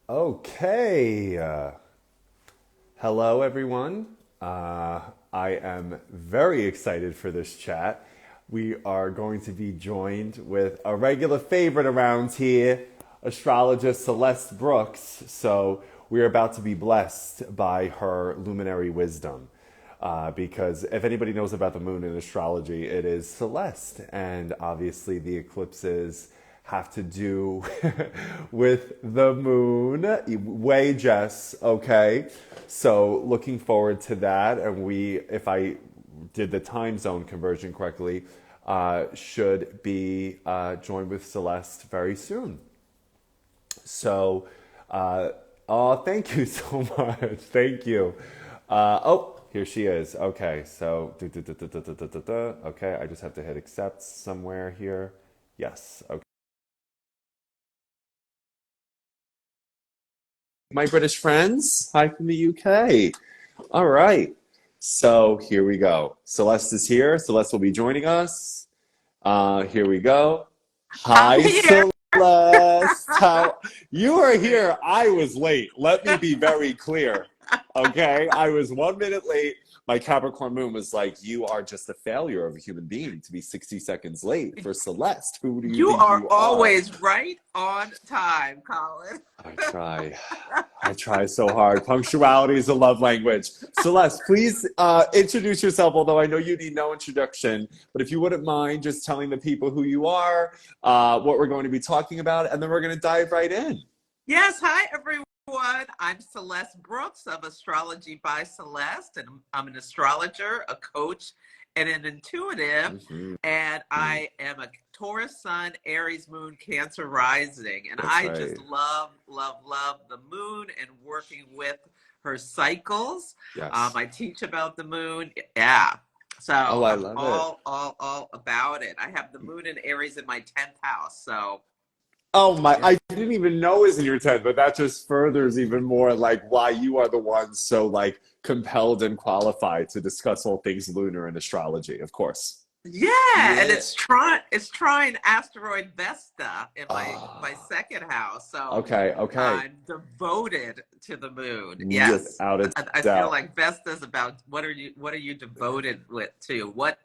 Okay. Hello, everyone. I am very excited for this chat. We are going to be joined with a regular favorite around here, astrologist Celeste Brooks. So we're about to be blessed by her luminary wisdom. Because if anybody knows about the moon in astrology, it is Celeste. And obviously, the eclipses have to do with the moon. Way, Jess, okay? So, looking forward to that. And if I did the time zone conversion correctly, should be joined with Celeste very soon. So, oh, thank you so much. Thank you. Here she is. Okay, so, okay, I just have to hit accept somewhere here. Yes, okay. My British friends, hi from the UK. All right, so here we go. Celeste is here. Celeste will be joining us. Here we go. I'm Hi, here. Celeste. How you are here? I was late. Let me be very clear. Okay, I was 1 minute late. My Capricorn moon was like, "You are just a failure of a human being to be 60 seconds late for Celeste. Who do you You think are you are?" always right on time, Colin. I try. I try so hard. Punctuality is a love language. Celeste, please introduce yourself, although I know you need no introduction. But if you wouldn't mind just telling the people who you are, what we're going to be talking about, and then we're going to dive right in. Yes, hi everyone. I'm Celeste Brooks of Astrology by Celeste, and I'm an astrologer, a coach, and an intuitive. Mhm. And I am a Taurus Sun, Aries Moon, Cancer Rising. And That's I just right. love, love, love the moon and working with her cycles. Yes. I teach about the moon. Yeah. So Oh, I I'm love it. all about it. I have the moon in Aries in my 10th house. So Oh my, yeah. I didn't even know it was in your 10th, but that just furthers even more like why you are the one so like compelled and qualified to discuss all things lunar and astrology, of course. Yeah, and Yeah. it's trying asteroid Vesta in my Oh, second house. So okay, okay. I'm devoted to the moon. Yes. Without a I feel doubt. like Vesta's about what are you devoted with to? What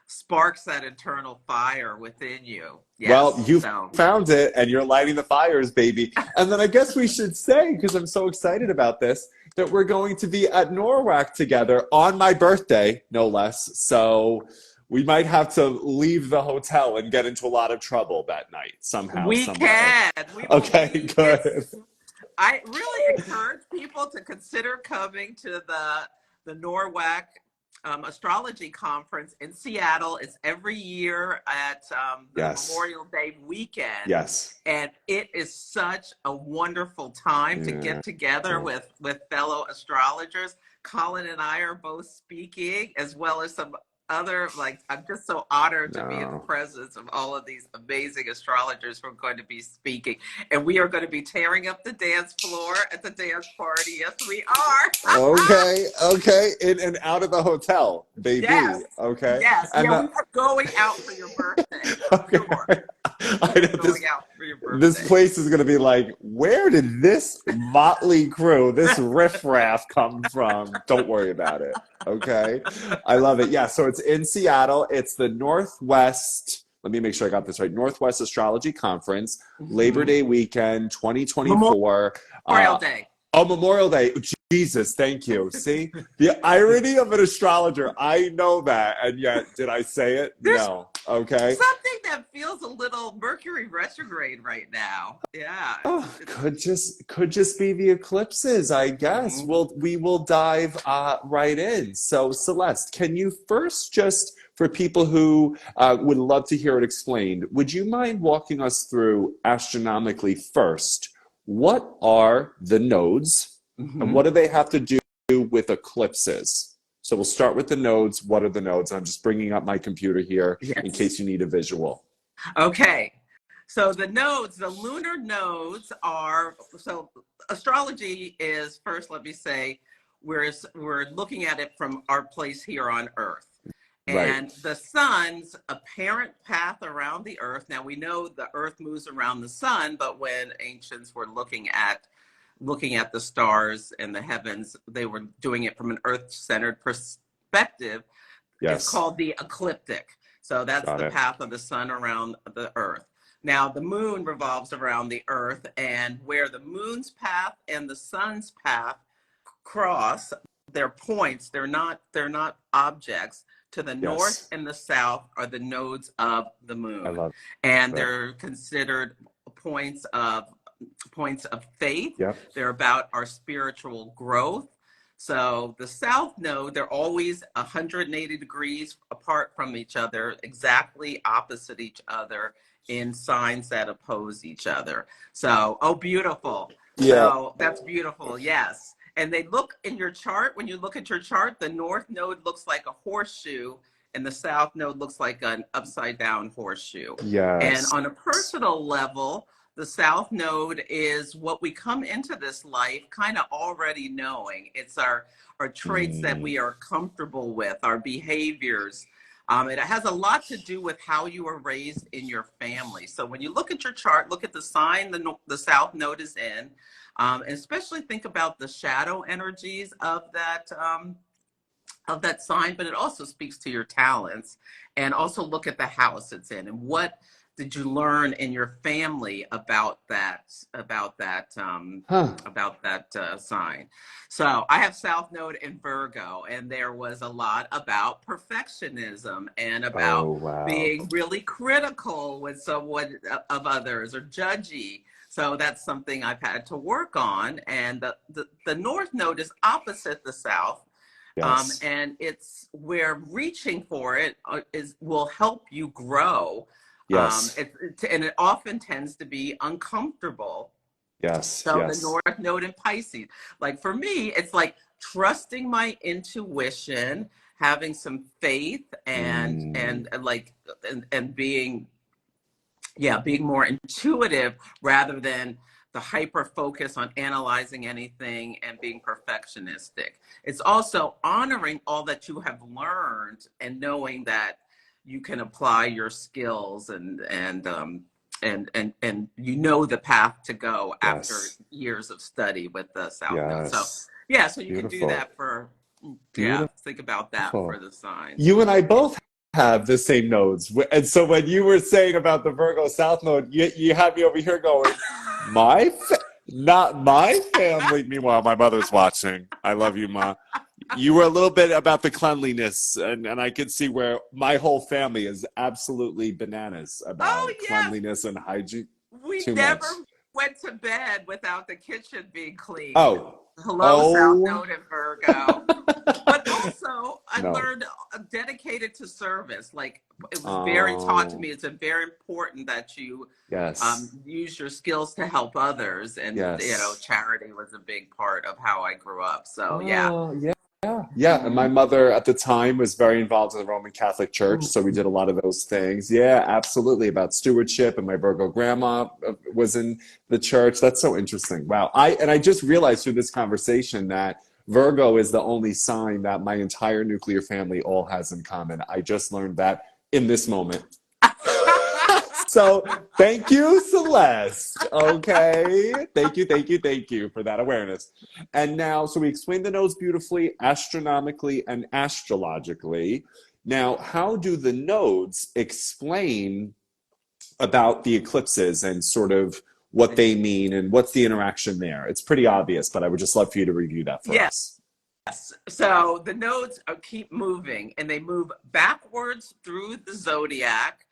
sparks that internal fire within you? Well, Yes. you So found it and you're lighting the fires, baby. And then I guess we should say, because I'm so excited about this, that we're going to be at Norwalk together on my birthday, no less. So we might have to leave the hotel and get into a lot of trouble that night, somehow, we some way. can. We will Okay, meet. good. I really encourage people to consider coming to the Norwalk Astrology Conference in Seattle. It's every year at the Yes, Memorial Day weekend, yes. and it is such a wonderful time to Yeah. get together with fellow astrologers. Colin and I are both speaking, as well as some other, like, I'm just so honored to be in the No. presence of all of these amazing astrologers who are going to be speaking, and we are going to be tearing up the dance floor at the dance party. Yes, we are. Okay, okay. In and out of the hotel, Yes, baby. Okay. yes, And yeah, the we are going out for your birthday for okay. sure. I We know are going out for your this birthday. place is gonna be like, where did this motley crew, this riffraff come from? Don't worry about it. Okay. I love it. Yeah, so it's in Seattle. It's the Northwest, let me make sure I got this right. Northwest Astrology Conference, Labor Mhm. Day weekend 2024. Memorial Uh, Day. Oh, Memorial Day. Jesus, thank you. See, the irony of an astrologer. I know that, and yet, did I say it? There's No. Okay. something that feels a little Mercury retrograde right now. Yeah, Oh, it's could just be the eclipses, I guess. mhm. We will dive right in. So, Celeste, can you first just for people who would love to hear it explained, would you mind walking us through astronomically first? What are the nodes, and what Mhm. do they have to do with eclipses? So we'll start with the nodes. What are the nodes? I'm just bringing up my computer here in Yes. case you need a visual. Okay. So the nodes, the lunar nodes are, so astrology is, first let me say, we're looking at it from our place here on Earth. Right. And the sun's apparent path around the Earth. Now we know the Earth moves around the sun, but when ancients were looking at looking at the stars and the heavens. They were doing it from an Earth-centered perspective. It's Yes. called the ecliptic. So that's Got the it. path of the sun around the Earth. Now, the moon revolves around the Earth, and where the moon's path and the sun's path cross, they're points. They're not objects. To the north Yes. and the south are the nodes of the I moon, love and it. they're considered points of faith. Yep. They're about our spiritual growth. So the south node, they're always 180 degrees apart from each other, exactly opposite each other in signs that oppose each other. So, oh, beautiful. Yeah. So that's beautiful. Yes. And they look in your chart. When you look at your chart, the north node looks like a horseshoe and the south node looks like an upside down horseshoe. And Yes. on a personal level, the south node is what we come into this life kind of already knowing. It's our traits that we are comfortable with, our behaviors. It has a lot to do with how you were raised in your family. So when you look at your chart, look at the sign the south node is in, and especially think about the shadow energies of that sign, but it also speaks to your talents. And also look at the house it's in and what did you learn in your family about that Huh. sign. So I have south node in Virgo, and there was a lot about perfectionism and Oh, about wow. being really critical with someone of others or judgy. So that's something I've had to work on. And the north node is opposite the south. Yes. And it's where reaching for it will help you grow. Yes. And it often tends to be uncomfortable. Yes. So the Yes. north node in Pisces, like for me, it's like trusting my intuition, having some faith, and Mm. being being more intuitive rather than the hyper focus on analyzing anything and being perfectionistic. It's also honoring all that you have learned and knowing that you can apply your skills and you know the path to go after Yes. years of study with the South Node. So Yes. yeah, so you can do Beautiful. that for Beautiful. think about that for the signs. You and I both have the same nodes. And so when you were saying about the Virgo South node, you had me over here going, not my family. Meanwhile, my mother's watching. I love you, Ma. You were a little bit about the cleanliness, and I could see where my whole family is absolutely bananas Oh about yes, cleanliness and hygiene. we Too never much. went to bed without the kitchen being cleaned. Oh. Hello, South Oh. Node and Virgo. But also, I No. learned dedicated to service. Like it was very taught to Oh. me. It's very important that you Yes. use your skills to help others, and Yes. charity was a big part of how I grew up. So yeah. Oh, yeah. Yeah. And my mother at the time was very involved in the Roman Catholic Church. So we did a lot of those things. Yeah, absolutely. About stewardship. And my Virgo grandma was in the church. That's so interesting. Wow. I just realized through this conversation that Virgo is the only sign that my entire nuclear family all has in common. I just learned that in this moment. So thank you, Celeste. Okay. Thank you for that awareness. And now, so we explained the nodes beautifully, astronomically and astrologically. Now, how do the nodes explain about the eclipses and sort of what they mean and what's the interaction there? It's pretty obvious, but I would just love for you to review that for Yes. us. So the nodes keep moving, and they move backwards through the zodiac,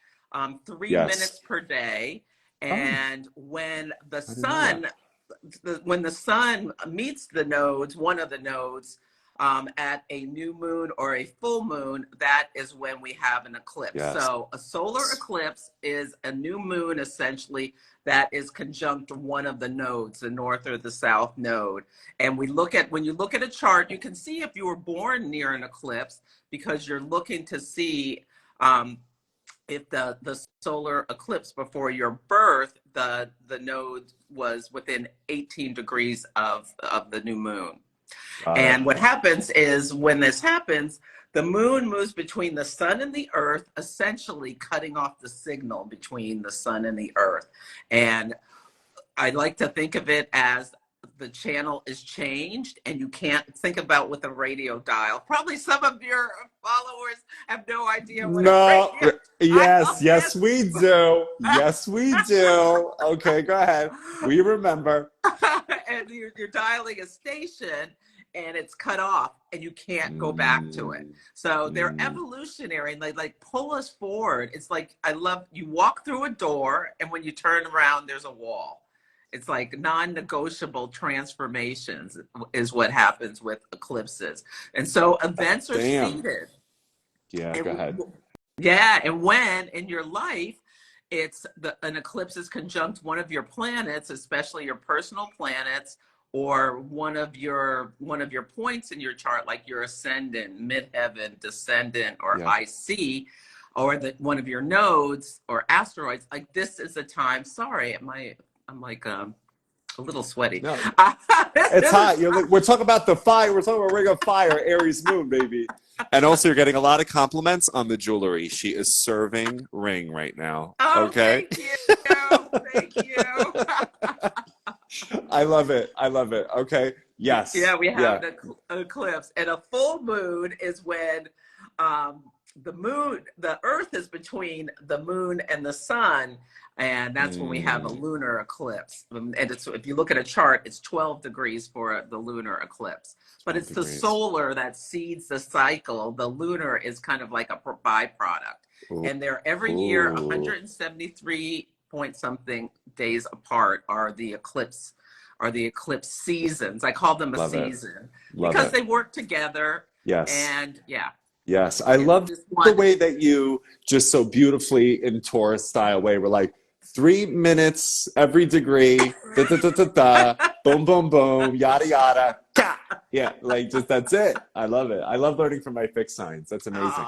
3 minutes Yes. per day. Oh, And when the I didn't know that. sun, when the sun meets the nodes, one of the nodes, at a new moon or a full moon, that is when we have an eclipse. Yes. So a solar eclipse is a new moon essentially that is conjunct one of the nodes, the north or the south node. And when you look at a chart, you can see if you were born near an eclipse because you're looking to see if the solar eclipse before your birth, the node was within 18 degrees of the new moon. Got it. And what happens is when this happens, the moon moves between the sun and the earth, essentially cutting off the signal between the sun and the earth. And I like to think of it as the channel is changed and you can't think about with a radio dial. Probably some of your followers have no idea what a No, radio dial yes, we do. Yes, we do. Okay, go ahead. is. We remember. And you're dialing a station and it's cut off and you can't go back to it. Mm, So they're mm. evolutionary and they like pull us forward. It's like, I love, you walk through a door and when you turn around, there's a wall. It's like non-negotiable transformations is what happens with eclipses. And so events are Damn. seeded. Yeah, And go ahead. yeah, and when in your life an eclipse is conjunct one of your planets, especially your personal planets, or one of your points in your chart, like your ascendant, midheaven, descendant, or Yeah. IC, or one of your nodes or asteroids. Like this is a time. Sorry, I'm like a little sweaty. No, it's hot. We're talking about the fire. We're talking about ring of fire, Aries moon, baby. And also, you're getting a lot of compliments on the jewelry. She is serving ring right now. Oh, Okay. thank you. Thank you. I love it. I love it. Okay. Yes. Yeah, we have Yeah. an eclipse, and a full moon is when the Earth is between the moon and the sun, and that's when we have a lunar eclipse. And it's, if you look at a chart, it's 12 degrees for the lunar eclipse. But it's the solar that seeds the cycle. The lunar is kind of like a byproduct. Ooh. And they're every year 173 point something days apart are the eclipse seasons. I call them a season because they work together. Yes. And yeah. Yes. I love the way that you just so beautifully in Taurus style way, we're like 3 minutes every degree, da, da, da, da, da, boom, boom, boom, yada, yada. Yeah, like just that's it. I love it. I love learning from my fixed signs. That's amazing.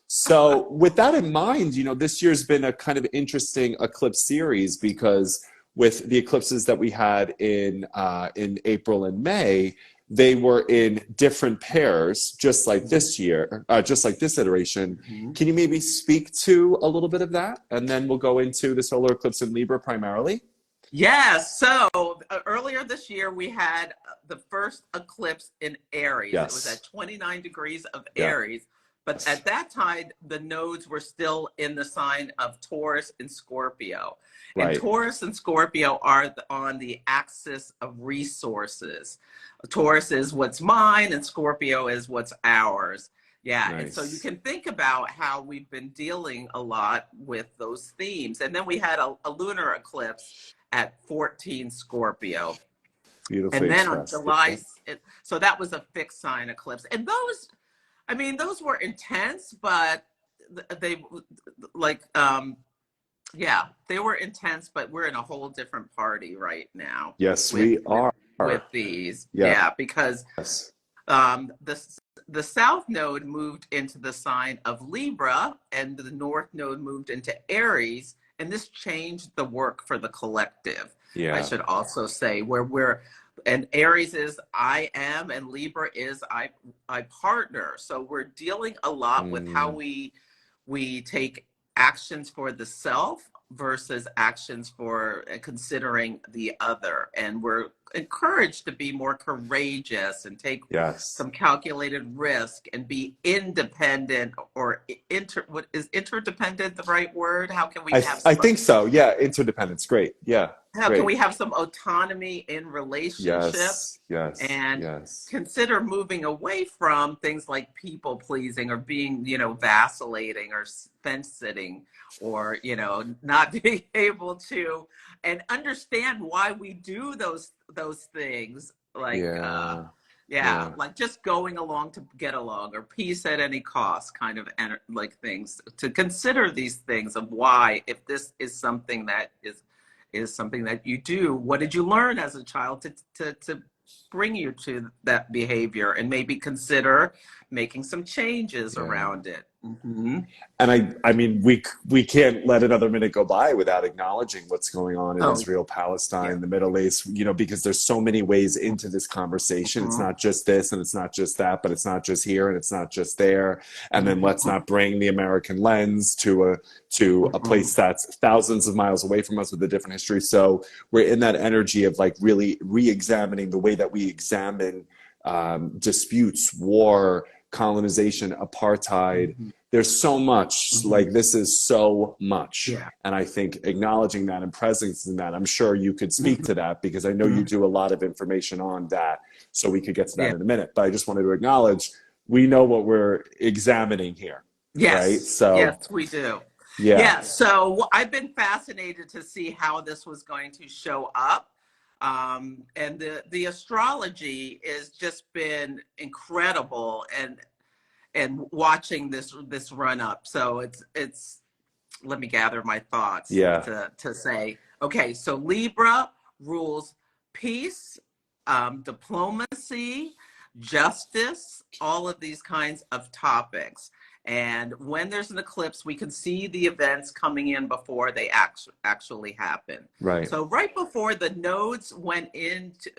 So with that in mind, this year's been a kind of interesting eclipse series because with the eclipses that we had in April and May, they were in different pairs, just like this year, just like this iteration. Can you maybe speak to a little bit of that? And then we'll go into the solar eclipse in Libra primarily. Yes. So earlier this year, we had the first eclipse in Aries. Yes. It was at 29 degrees of Aries. But at that time, the nodes were still in the sign of Taurus and Scorpio. And Taurus and Scorpio are on the axis of resources. Taurus is what's mine and Scorpio is what's ours. Yeah. Nice. And so you can think about how we've been dealing a lot with those themes. And then we had a lunar eclipse at 14 Scorpio. Beautifully and then expressed. On July, so that was a fixed sign eclipse. And those were intense, but they they were intense, but we're in a whole different party right now. Yes, we are. With these. Yeah, because the south node moved into the sign of Libra and the north node moved into Aries. And this changed the work for the collective. Yeah. I should also say and Aries is I am and Libra is I partner. So we're dealing a lot with how we take actions for the self versus actions for considering the other. And we're encouraged to be more courageous and take some calculated risk and be independent or what is interdependent the right word? How can we I think so. Yeah. Interdependence. Great. Yeah. How can we have some autonomy in relationships? Yes. And consider moving away from things like people pleasing or being, vacillating or fence sitting or, not being able to and understand why we do those things like, like just going along to get along or peace at any cost kind of like things to consider these things of why, if this is something that is something that you do, what did you learn as a child to bring you to that behavior and maybe consider making some changes around it. Mm-hmm. And I mean, we can't let another minute go by without acknowledging what's going on in Oh, Israel, yeah. Palestine, the Middle East, because there's so many ways into this conversation. It's Mm-hmm. not just this and it's not just that, but it's not just here and it's not just there. And then let's Mm-hmm. not bring the American lens to a Mm-hmm. place that's thousands of miles away from us with a different history. So we're in that energy of like really re-examining the way that we examine disputes, war, colonization, apartheid. Mm-hmm. There's so much, Mm-hmm. like this is so much. Yeah. And I think acknowledging that and presence in that, I'm sure you could speak to that because I know you Mm-hmm. do a lot of information on that. So we could get to that Yeah. in a minute. But I just wanted to acknowledge we know what we're examining here, right? Yes. So Yes, we do. yeah, Yeah. So I've been fascinated to see how this was going to show up. And the astrology has just been incredible, and watching this run up. So it's let me gather my thoughts yeah, to say, okay, so Libra rules peace, diplomacy, justice, all of these kinds of topics. And when there's an eclipse, we can see the events coming in before they actually happen. right. So right before the nodes went into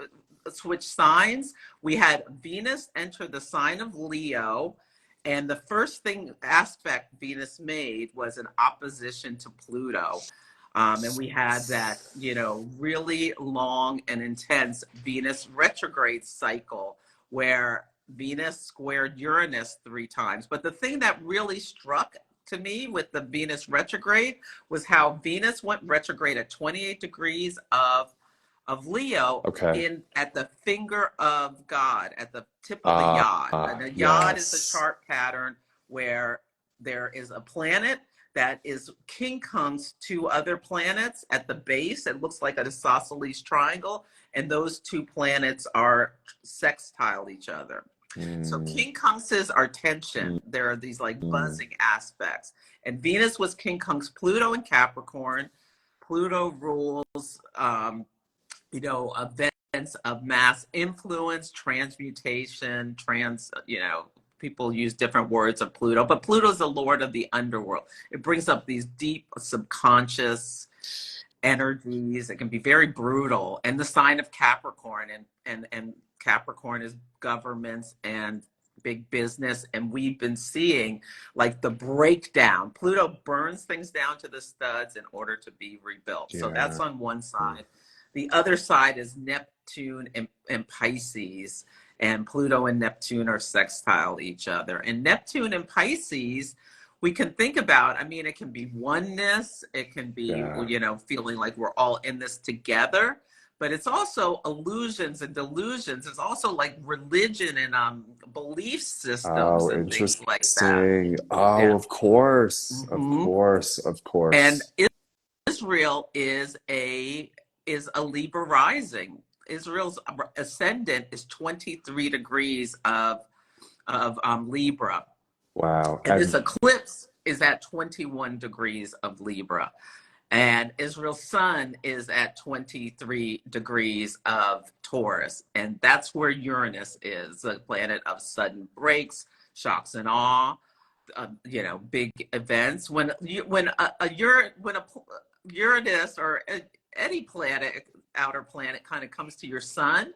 switch signs, we had Venus enter the sign of Leo, and the first thing aspect Venus made was an opposition to Pluto. And we had that, really long and intense Venus retrograde cycle where Venus squared Uranus 3 times. But the thing that really struck to me with the Venus retrograde was how Venus went retrograde at 28 degrees of Leo Okay. at the finger of God, at the tip of the yod. And a yod is a Yes. chart pattern where there is a planet that is quincunx to other planets at the base. It looks like an isosceles triangle, and those two planets are sextile each other. So Mm, quincunxes are tension. mm, There are these like mm. buzzing aspects. And Venus was quincunx Pluto in Capricorn. Pluto rules events of mass influence, transmutation, people use different words of Pluto, but Pluto's the lord of the underworld. It brings up these deep subconscious energies. It can be very brutal. And the sign of Capricorn, and Capricorn is governments and big business, and we've been seeing like the breakdown. Pluto burns things down to the studs in order to be rebuilt. So that's Yeah. on one side. The other side is Neptune and Pisces, and Pluto and Neptune are sextile each other. And Neptune and Pisces, we can think about, I mean, it can be oneness, it can be, Yeah. feeling like we're all in this together, but it's also illusions and delusions. It's also like religion and belief systems Oh, and things like that. interesting. Oh, Yeah. of course. Of Hmm. course. Of And course. Israel is a Libra rising. Israel's ascendant is 23 degrees of Libra, Wow. and this eclipse is at 21 degrees of Libra, and Israel's sun is at 23 degrees of Taurus, and that's where Uranus is, the planet of sudden breaks, shocks, and awe. Big events. When Uranus or any planet, outer planet, kind of comes to your sun,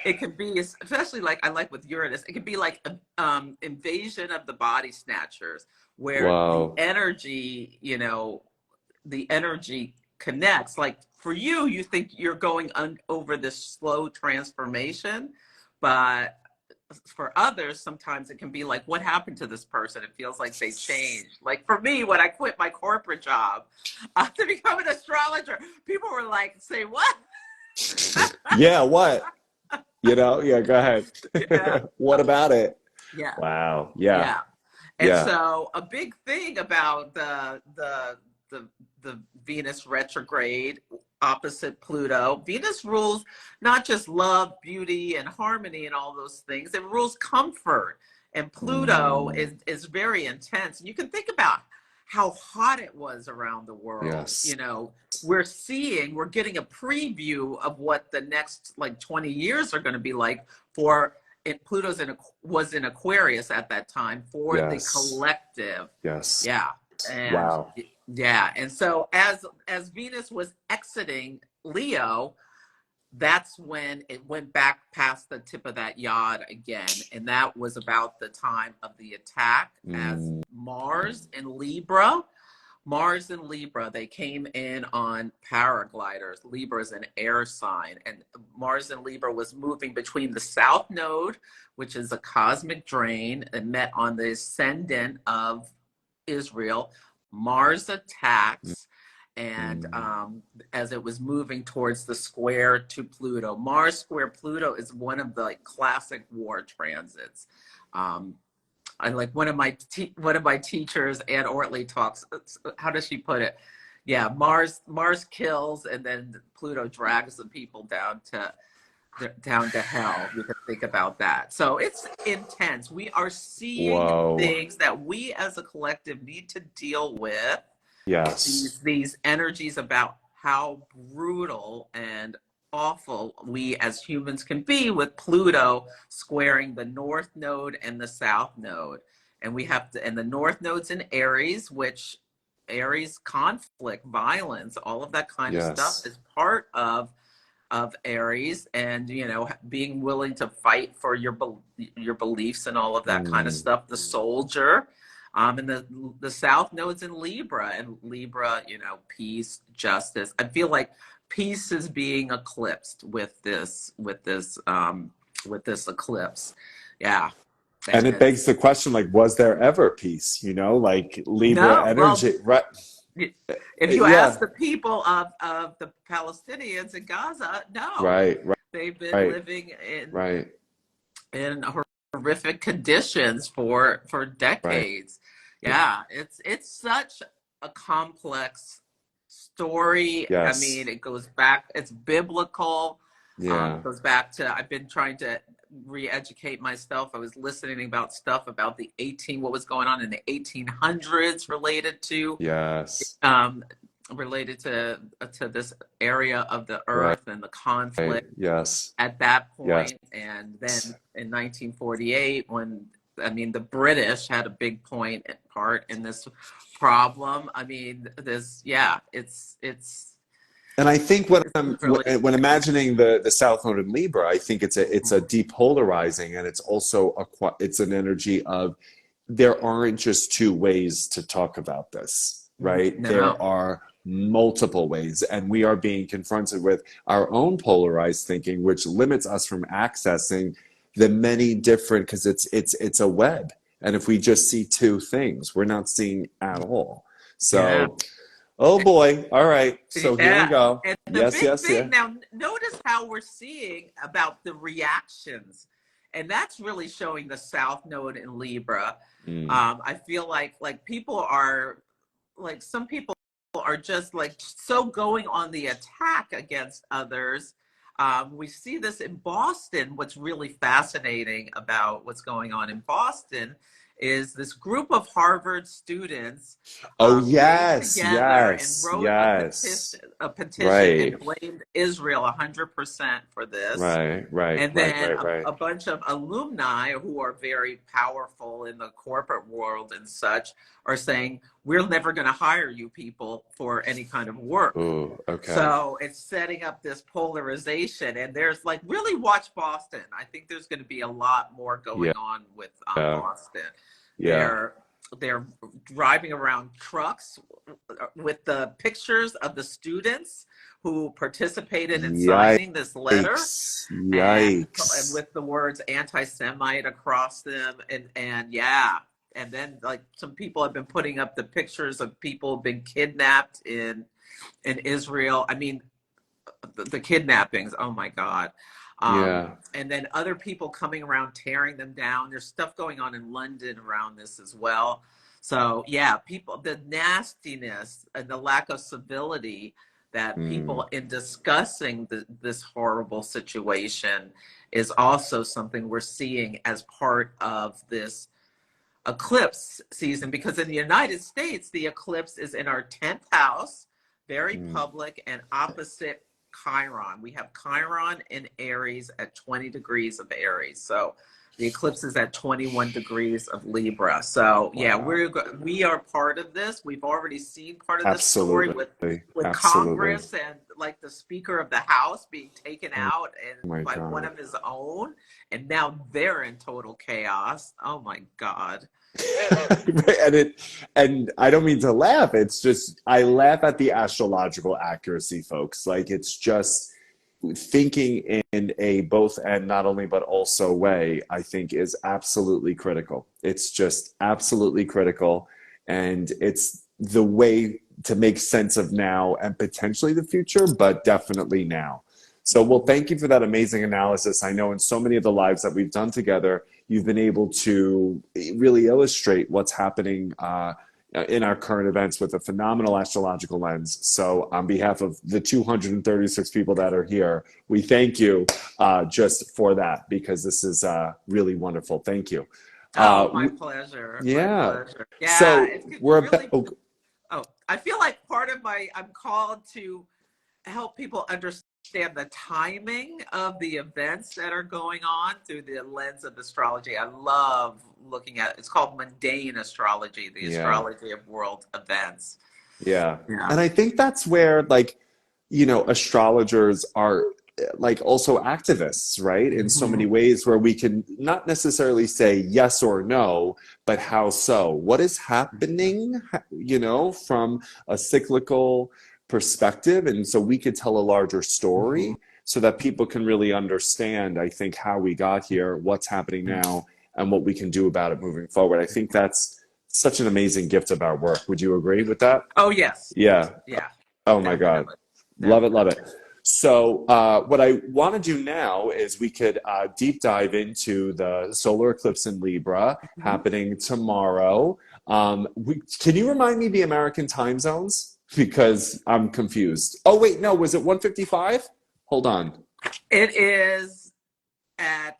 it can be, especially like I like with Uranus, it can be like an invasion of the body snatchers, where Wow. the energy connects. Like for you, you think you're going over this slow transformation, but for others, sometimes it can be like, what happened to this person? It feels like they changed. Like for me, when I quit my corporate job to become an astrologer, people were like, say what? Yeah, what? Yeah, go ahead. Yeah. What about it? Yeah. Wow. Yeah. Yeah. And Yeah. so a big thing about the Venus retrograde opposite Pluto, Venus rules not just love, beauty, and harmony and all those things. It rules comfort. And Pluto Mm, is very intense. And you can think about how hot it was around the world. yes. We're getting a preview of what the next like 20 years are going to be like for was in Aquarius at that time for the Yes. collective. Yes. Yeah. And Wow. yeah. And so as Venus was exiting Leo, that's when it went back past the tip of that yod again. And that was about the time of the attack as Mars and Libra, they came in on paragliders. Libra is an air sign. And Mars and Libra was moving between the South Node, which is a cosmic drain, and met on the ascendant of Israel. Mars attacks. And as it was moving towards the square to Pluto, Mars square Pluto is one of the like, classic war transits. I like one of my teachers, Ann Ortley, talks. How does she put it? Yeah, Mars kills, and then Pluto drags the people down to hell. You can think about that. So it's intense. We are seeing things that we as a collective need to deal with. Yes. These energies about how brutal and awful we as humans can be with Pluto squaring the North Node and the South Node. And and the North Node's in Aries, which Aries conflict, violence, all of that kind of stuff is part of Aries, and being willing to fight for your beliefs and all of that kind of stuff. The soldier, and the South Node's in Libra, and Libra, peace, justice. I feel like peace is being eclipsed with this eclipse. Yeah. And it begs the question, like, was there ever peace? Like Libra No, well, energy, right? if you ask the people of the Palestinians in Gaza, no, right. they've been living in horrific conditions for decades. Yeah, it's such a complex story. Yes. I mean, it goes back. It's biblical. Yeah. It goes back to. I've been trying to re-educate myself. I was listening about stuff about what was going on in the 1800s related to this area of the earth and the conflict at that point. And then in 1948, when the British had a big part in this problem. I mean, it's and I think when imagining the South Node in Libra, I think it's a depolarizing, and it's also it's an energy of there aren't just two ways to talk about this, right? No. There are multiple ways, and we are being confronted with our own polarized thinking, which limits us from accessing the many different, because it's a web, and if we just see two things, we're not seeing at all. So. Oh boy. All right. So here we go. And the now notice how we're seeing about the reactions. And that's really showing the South Node in Libra. I feel like people are some people are just so going on the attack against others. We see this in Boston. What's really fascinating about what's going on in Boston is this group of Harvard students came together and wrote a petition and blamed Israel 100% for this. And then a bunch of alumni who are very powerful in the corporate world and such are saying, we're never going to hire you people for any kind of work. Ooh, okay. So it's setting up this polarization, and there's really watch Boston. I think there's going to be a lot more going on with Boston. They're driving around trucks with the pictures of the students who participated in signing this letter, and with the words anti-Semite across them, and then some people have been putting up the pictures of people being kidnapped in Israel. I mean, the kidnappings, oh my God. And then other people coming around tearing them down. There's stuff going on in London around this as well. So people, the nastiness and the lack of civility that people in discussing this horrible situation is also something we're seeing as part of this eclipse season, because in the United States, the eclipse is in our 10th house, very public and opposite Chiron. We have Chiron in Aries at 20 degrees of Aries. So the eclipse is at 21 degrees of Libra. So yeah, Wow. we are part of this. We've already seen part of this story Absolutely. with Absolutely. Congress and like the Speaker of the House being taken Oh out and my by one God. of his own, and now they're in total chaos. Oh my God. And I don't mean to laugh. It's just I laugh at the astrological accuracy, folks. Like it's just thinking in a both and not only but also way, I think is absolutely critical. It's just absolutely critical. And it's the way to make sense of now and potentially the future, but definitely now. So, well, thank you for that amazing analysis. I know in so many of the lives that we've done together, you've been able to really illustrate what's happening in our current events with a phenomenal astrological lens. So, on behalf of the 236 people that are here, we thank you just for that because this is really wonderful. Thank you. Oh, my pleasure. My Yeah. pleasure. Yeah, So, it's we're really, about. oh, I feel like part of I'm called to help people understand the timing of the events that are going on through the lens of astrology. I love looking at it's called mundane astrology, the Yeah. astrology of world events. Yeah. Yeah. And I think that's where, like, astrologers are like also activists, right? In so many Mhm. ways where we can not necessarily say yes or no, but how so? What is happening, from a cyclical perspective? And so we could tell a larger Mhm. story so that people can really understand, I think, how we got here, what's happening now, and what we can do about it moving forward. I think that's such an amazing gift of our work. Would you agree with that? Oh yes. Yeah. Yeah, Oh my God. definitely. Love it, love Definitely. it. So, what I want to do now is we could deep dive into the solar eclipse in Libra Mhm. happening tomorrow. Can you remind me the American time zones? Because I'm confused. Oh, wait, no, was it 1:55? Hold on. It is at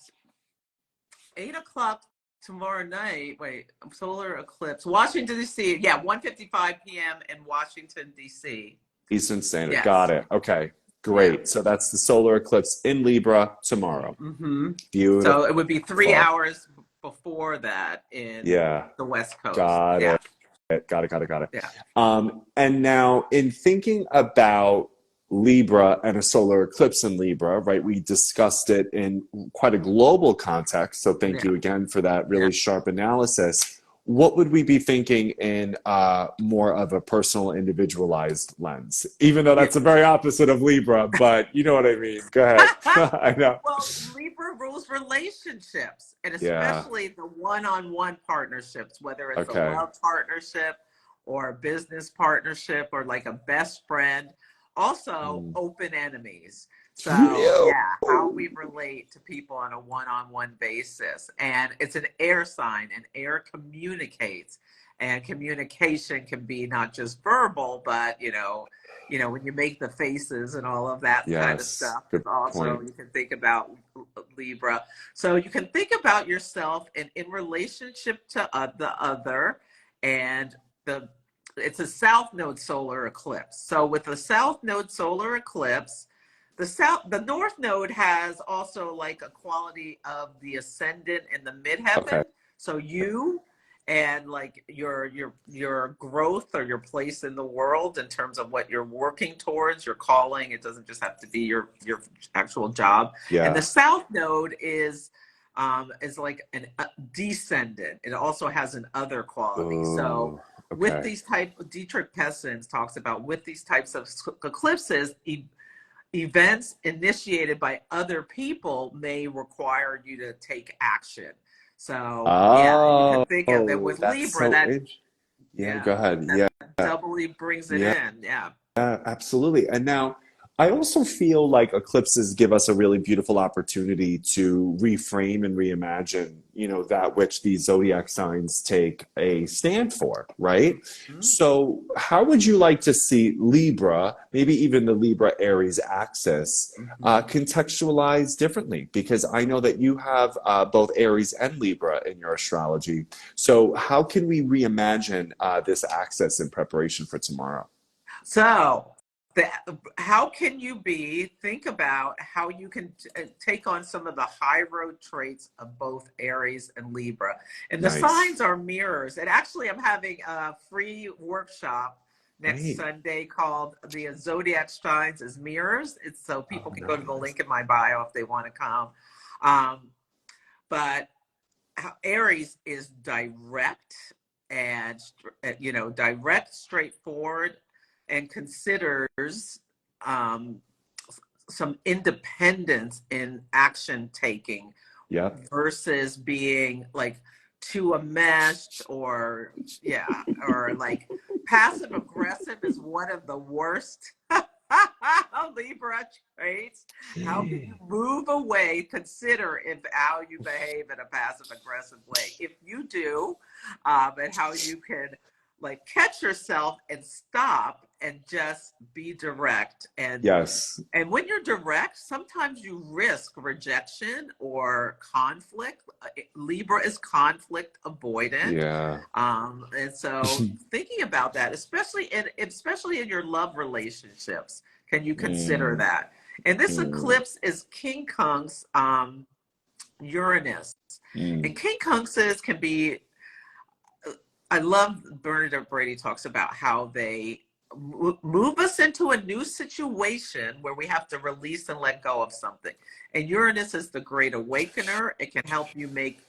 8 o'clock tomorrow night. Wait, solar eclipse, Washington D.C. Yeah, 1:55 p.m. in Washington D.C. Eastern Standard. Got Yes. it. Okay, Yeah. great. So that's the solar eclipse in Libra tomorrow. Hmm. Beautiful. So it would be 3 hours before that in Yeah, the West Coast. got Yeah. it. Got it. Yeah. And now, in thinking about Libra and a solar eclipse in Libra, right, we discussed it in quite a global context. So, thank Yeah. you again for that Yeah. really sharp analysis. What would we be thinking in more of a personal, individualized lens? Even though Yeah. that's the very opposite of Libra, but you know what I mean. Go ahead. I know. Well, Libra rules relationships, and Yeah. especially the one-on-one partnerships, whether it's a Okay. love partnership or a business partnership or like a best friend. Also, Mm. open enemies. So, Ew. yeah, how we relate to people on a one-on-one basis. And it's an air sign, and air communicates. And communication can be not just verbal, but when you make the faces and all of that kind of Yes. stuff. Good Is also, point. you can think about Libra. So you can think about yourself in relationship to the other, and the it's a south node solar eclipse. So with the south node solar eclipse, the north node has also like a quality of the ascendant and the Okay. midheaven. So you and like your growth or your place in the world in terms of what you're working towards, your calling. It doesn't just have to be your actual job. And the Yeah. south node is like a descendant. It also has an other quality. So Oh, with okay. these Dietrich Pessens talks about with these types of eclipses, events initiated by other people may require you to take action. So yeah, you can think of it Oh, with that's Libra, so that interesting. Yeah, yeah, go ahead. that Yeah, doubly brings it yeah, in. Yeah. absolutely. And now I also feel like eclipses give us a really beautiful opportunity to reframe and reimagine, that which these zodiac signs take a stand for, right? Mhm. So, how would you like to see Libra, maybe even the Libra Aries axis, Mhm. contextualized differently? Because I know that you have both Aries and Libra in your astrology. So, how can we reimagine this axis in preparation for tomorrow? So how can you think about how you can take on some of the high road traits of both Aries and Libra. And the Nice. signs are mirrors. And actually, I'm having a free workshop next Sunday called The Zodiac Signs as Mirrors. It's so people can go to the link in my bio if they want to come. But Aries is direct and, direct, straightforward, and considers some independence in action taking versus being like too enmeshed or like passive aggressive is one of the worst Libra traits. How can you move away? Consider how you behave in a passive aggressive way. If you do, and how you can like catch yourself and stop and just be direct. And and when you're direct, sometimes you risk rejection or conflict. Libra is conflict avoidant. And so thinking about that, especially in your love relationships, can you consider that? And this eclipse is King Kong's Uranus. And King Kong's can be, I love Bernadette Brady talks about how they move us into a new situation where we have to release and let go of something. And Uranus is the great awakener. It can help you make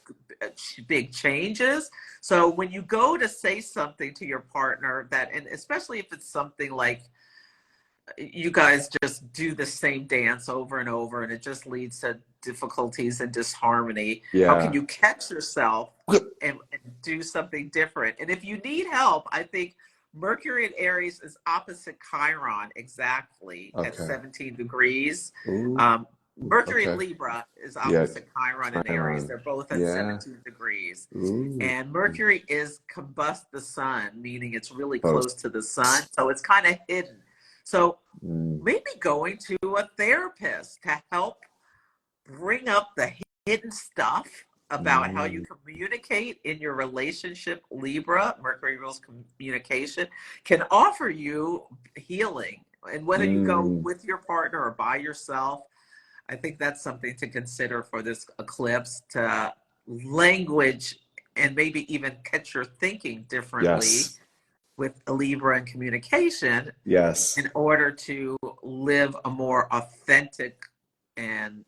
big changes. So when you go to say something to your partner and especially if it's something like you guys just do the same dance over and over and it just leads to difficulties and disharmony. How can you catch yourself and do something different? And if you need help, I think Mercury in Aries is opposite Chiron exactly at 17 degrees. Mercury in Libra is opposite Chiron and Aries. They're both at 17 degrees. And Mercury is combust the sun, meaning it's really close to the sun. So it's kind of hidden. So maybe going to a therapist to help bring up the hidden stuff about how you communicate in your relationship. Libra, Mercury rules communication, can offer you healing. And whether you go with your partner or by yourself, I think that's something to consider for this eclipse, to language and maybe even catch your thinking differently with a Libra and communication in order to live a more authentic and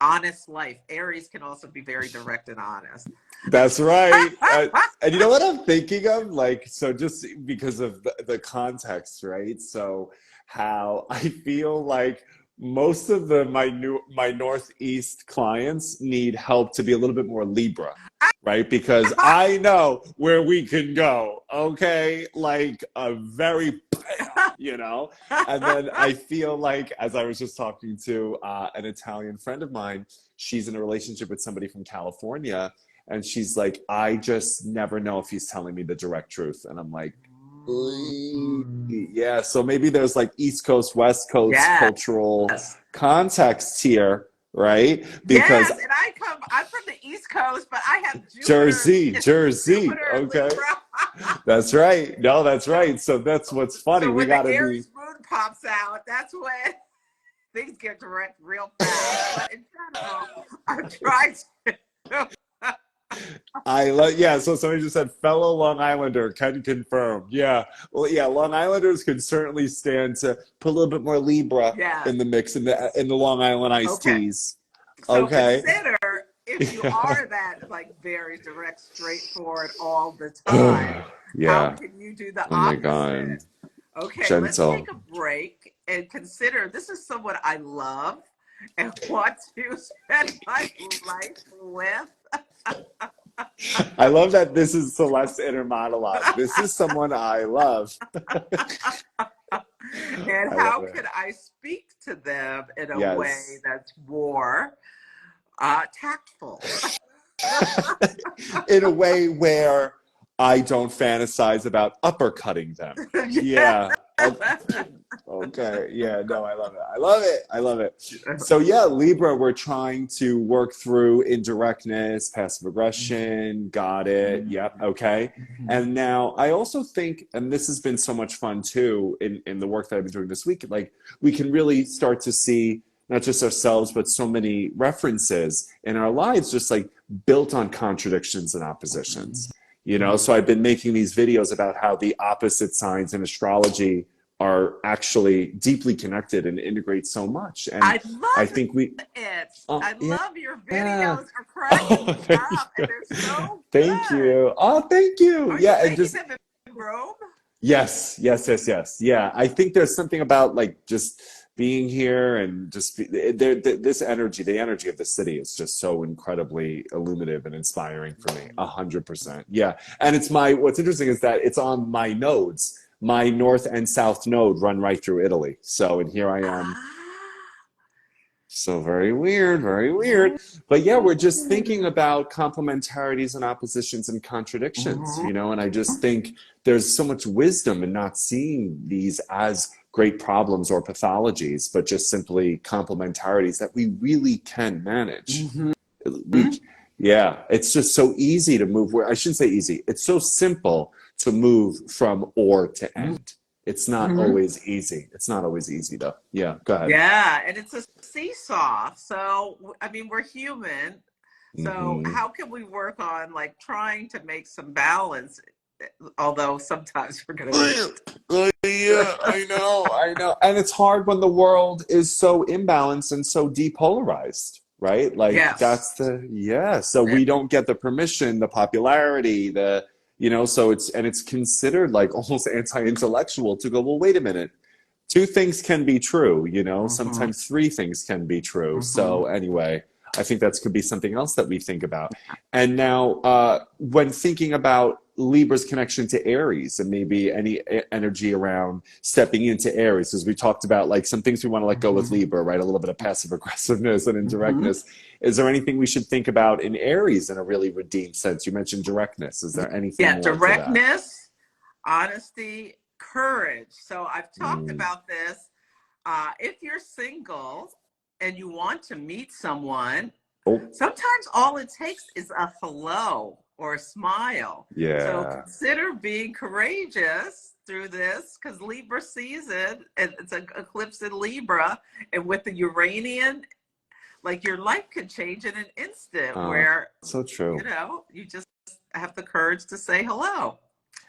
honest life. Aries can also be very direct and honest. That's right. And you know what I'm thinking of? Like, so just because of the context, right? So how I feel like most of my Northeast clients need help to be a little bit more Libra, right? Because I know where we can go, okay? Like a very, and then I feel like, as I was just talking to an Italian friend of mine, she's in a relationship with somebody from California, and she's like, I just never know if he's telling me the direct truth. And I'm like, yeah, so maybe there's like East Coast, West Coast cultural context here, right? Because and I'm from the East Coast, but I have Jersey, Jupiter okay. That's right. No, that's right. So that's what's funny. So we got to be. Aries moon pops out, that's when things get direct real fast. But in general, I'm trying to. So somebody just said fellow Long Islander can confirm. Long Islanders could certainly stand to put a little bit more Libra in the mix in the Long Island iced teas. So consider if you are that like very direct, straightforward all the time. How can you do the opposite? My God. Okay, Gentle. Let's take a break and consider this is someone I love and want to spend my life with. I love that this is Celeste's inner monologue. This is someone I love. And how can I speak to them in a way that's more tactful? In a way where I don't fantasize about uppercutting them. Okay. Yeah, no, I love it. I love it. I love it. So yeah, Libra, we're trying to work through indirectness, passive aggression. Got it. Yep. Okay. And now I also think, and this has been so much fun too in the work that I've been doing this week, like we can really start to see not just ourselves, but so many references in our lives, just like built on contradictions and oppositions. You know, so I've been making these videos about how the opposite signs in astrology are actually deeply connected and integrate so much. And I I love think we, it. oh, I yeah. love your Yeah. videos are cracking Oh, me thank up and you. they're so Thank good. you. Oh, thank you. Are you Yeah. And making just, them in Rome? yes, yes, yes, yes. Yeah. I think there's something about like just being here and just this energy, the energy of the city is just so incredibly illuminative and inspiring for me. 100%. Yeah. And what's interesting is that it's on my nodes. My north and south node run right through Italy. So, and here I am. Ah. So very weird, very weird. But yeah, we're just thinking about complementarities and oppositions and contradictions, you know, and I just think there's so much wisdom in not seeing these as great problems or pathologies, but just simply complementarities that we really can manage. Mhm. Yeah, it's just so easy to move where I shouldn't say easy. It's so simple to move from or to end. It's not Mhm. always easy. It's not always easy though. Yeah, go ahead. Yeah, and it's a seesaw. So, I mean, we're human. So, Hmm. how can we work on like trying to make some balance? Although sometimes we're going to lose. Yeah, I know, I know. And it's hard when the world is so imbalanced and so depolarized, right? Like Yes. yeah. So we don't get the permission, the popularity, so it's considered like almost anti-intellectual to go, well, wait a minute. Two things can be true, Hmm. sometimes three things can be true. Hmm. So anyway, I think that could be something else that we think about. And now, when thinking about Libra's connection to Aries and maybe any energy around stepping into Aries, as we talked about, like some things we want to let go with Hmm. Libra, right? A little bit of passive aggressiveness and Hmm. indirectness. Is there anything we should think about in Aries in a really redeemed sense? You mentioned directness. Is there anything Yeah, more to that? directness, honesty, courage. So I've talked Mm. about this. If you're single and you want to meet someone, Oh, sometimes all it takes is a hello or a smile. So yeah. consider being courageous through this because Libra season, and it's an eclipse in Libra, and with the Uranian, like your life could change in an instant where, So true. you just have the courage to say hello.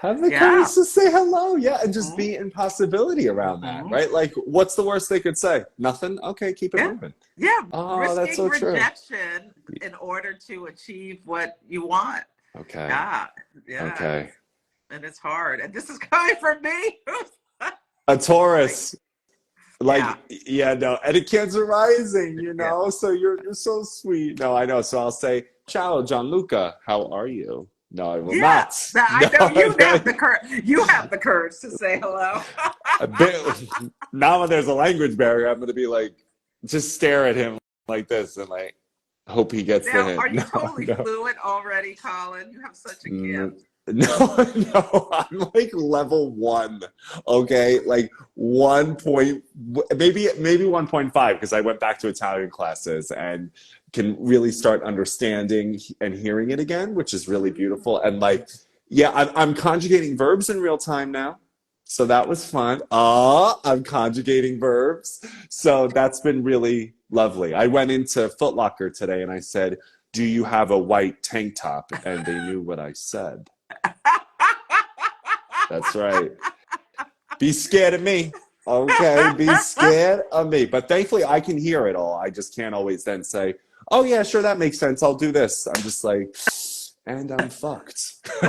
Have the Yeah. courage to say hello. Yeah, and just Mhm. be in possibility around that, Mhm. right? Like, what's the worst they could say? Nothing? Okay, keep it Yeah. moving. Yeah. Oh, that's Risking so true. rejection in order to achieve what you want. Okay. Yeah. Yeah. Okay. And it's hard. And this is coming from me. A Like, Taurus. yeah. Like, yeah, no. And a Cancer rising, Yeah. So you're so sweet. No, I know. So I'll say, ciao, Gianluca. How are you? No, I will Yeah. not. I No, know you have the courage. You have the courage to say hello. a bit, now when there's a language barrier, I'm going to be like, just stare at him like this and like, hope he gets the Now, hint. are you No, totally no. fluent already, Colin? You have such a No, gift. no, I'm like level one. Okay, like 1 point, maybe 1.5 because I went back to Italian classes and can really start understanding and hearing it again, which is really beautiful. And like, yeah, I'm conjugating verbs in real time now. So that was fun. I'm conjugating verbs. So that's been really lovely. I went into Foot Locker today and I said, do you have a white tank top? And they knew what I said. That's right. Be scared of me. Okay, be scared of me. But thankfully, I can hear it all. I just can't always then say, oh, yeah, sure, that makes sense. I'll do this. I'm just like, and I'm fucked. So I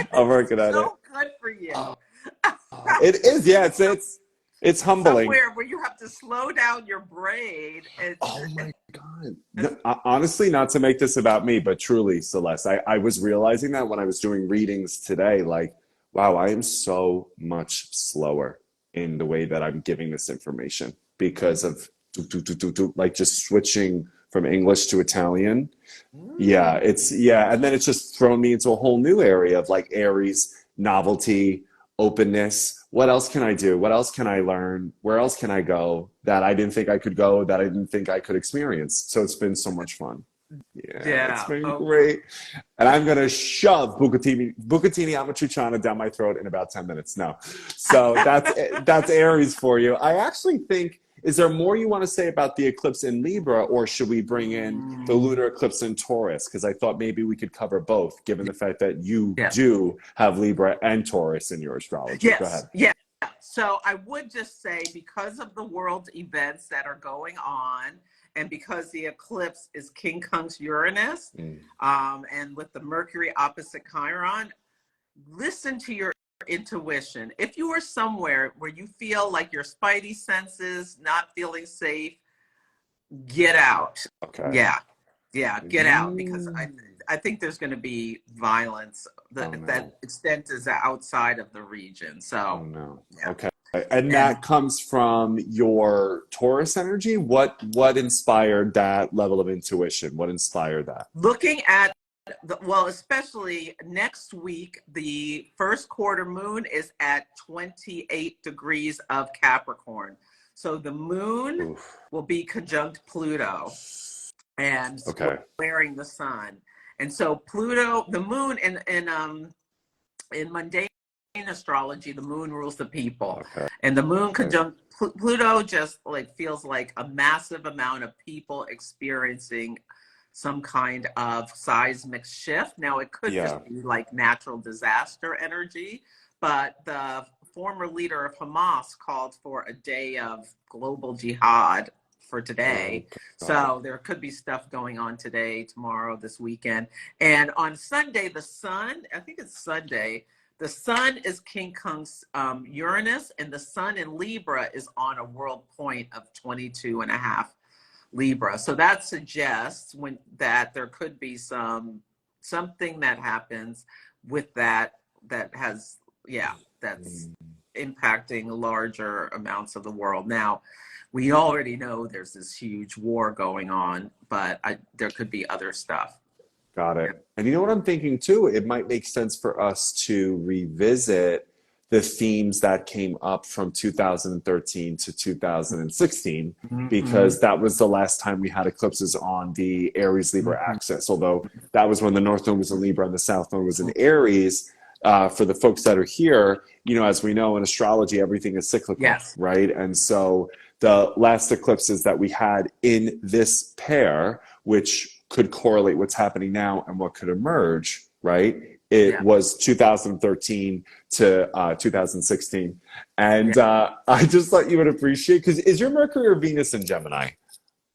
I'm think it's working on it. so good for you. It is, yeah, it's humbling. Somewhere where you have to slow down your brain Oh my God. No, honestly, not to make this about me, but truly, Celeste, I was realizing that when I was doing readings today, like, wow, I am so much slower in the way that I'm giving this information because of like just switching from English to Italian. Yeah, yeah, and then it's just thrown me into a whole new area of like Aries, novelty, openness, what else can I do? What else can I learn? Where else can I go that I didn't think I could go, that I didn't think I could experience? So it's been so much fun. Yeah, it's Yeah. been Oh, great. And I'm going to shove Bucatini Amatriciana down my throat in about 10 minutes. No. So that's Aries for you. I actually think, is there more you want to say about the eclipse in Libra, or should we bring in the lunar eclipse in Taurus? Because I thought maybe we could cover both, given the fact that you yeah. do have Libra and Taurus in your astrology. Go Yes. ahead. Yeah. So I would just say, because of the world events that are going on, and because the eclipse is King Kun's Uranus, and with the Mercury opposite Chiron, listen to your intuition. If you are somewhere where you feel like your spidey senses not feeling safe, get out. Okay. Yeah, get out, because I think there's going to be violence that extends outside of the region. So, yeah. Okay. And that comes from your Taurus energy. What inspired that level of intuition? What inspired that? Looking at well, especially next week, the first quarter moon is at 28 degrees of Capricorn. So the moon will be conjunct Pluto and squaring the sun. And so Pluto, the moon in mundane astrology, the moon rules the people. And the moon conjunct Pluto just like feels like a massive amount of people experiencing some kind of seismic shift. Now, it could just be like natural disaster energy, but the former leader of Hamas called for a day of global jihad for today. So there could be stuff going on today, tomorrow, this weekend. And on Sunday, the sun, I think it's Sunday, the sun is King Kun's Uranus, and the sun in Libra is on a world point of 22.5 Libra. So that suggests that there could be something that happens with that's impacting larger amounts of the world. Now, we already know there's this huge war going on, but there could be other stuff. Got it. And you know what I'm thinking too? It might make sense for us to revisit the themes that came up from 2013 to 2016, because that was the last time we had eclipses on the Aries Libra axis. Although that was when the North Node was in Libra and the South Node was in Aries. For the folks that are here, as we know in astrology, everything is cyclical, right? And so the last eclipses that we had in this pair, which could correlate what's happening now and what could emerge, right? It was 2013 to 2016. And I just thought you would appreciate, because is your Mercury or Venus in Gemini?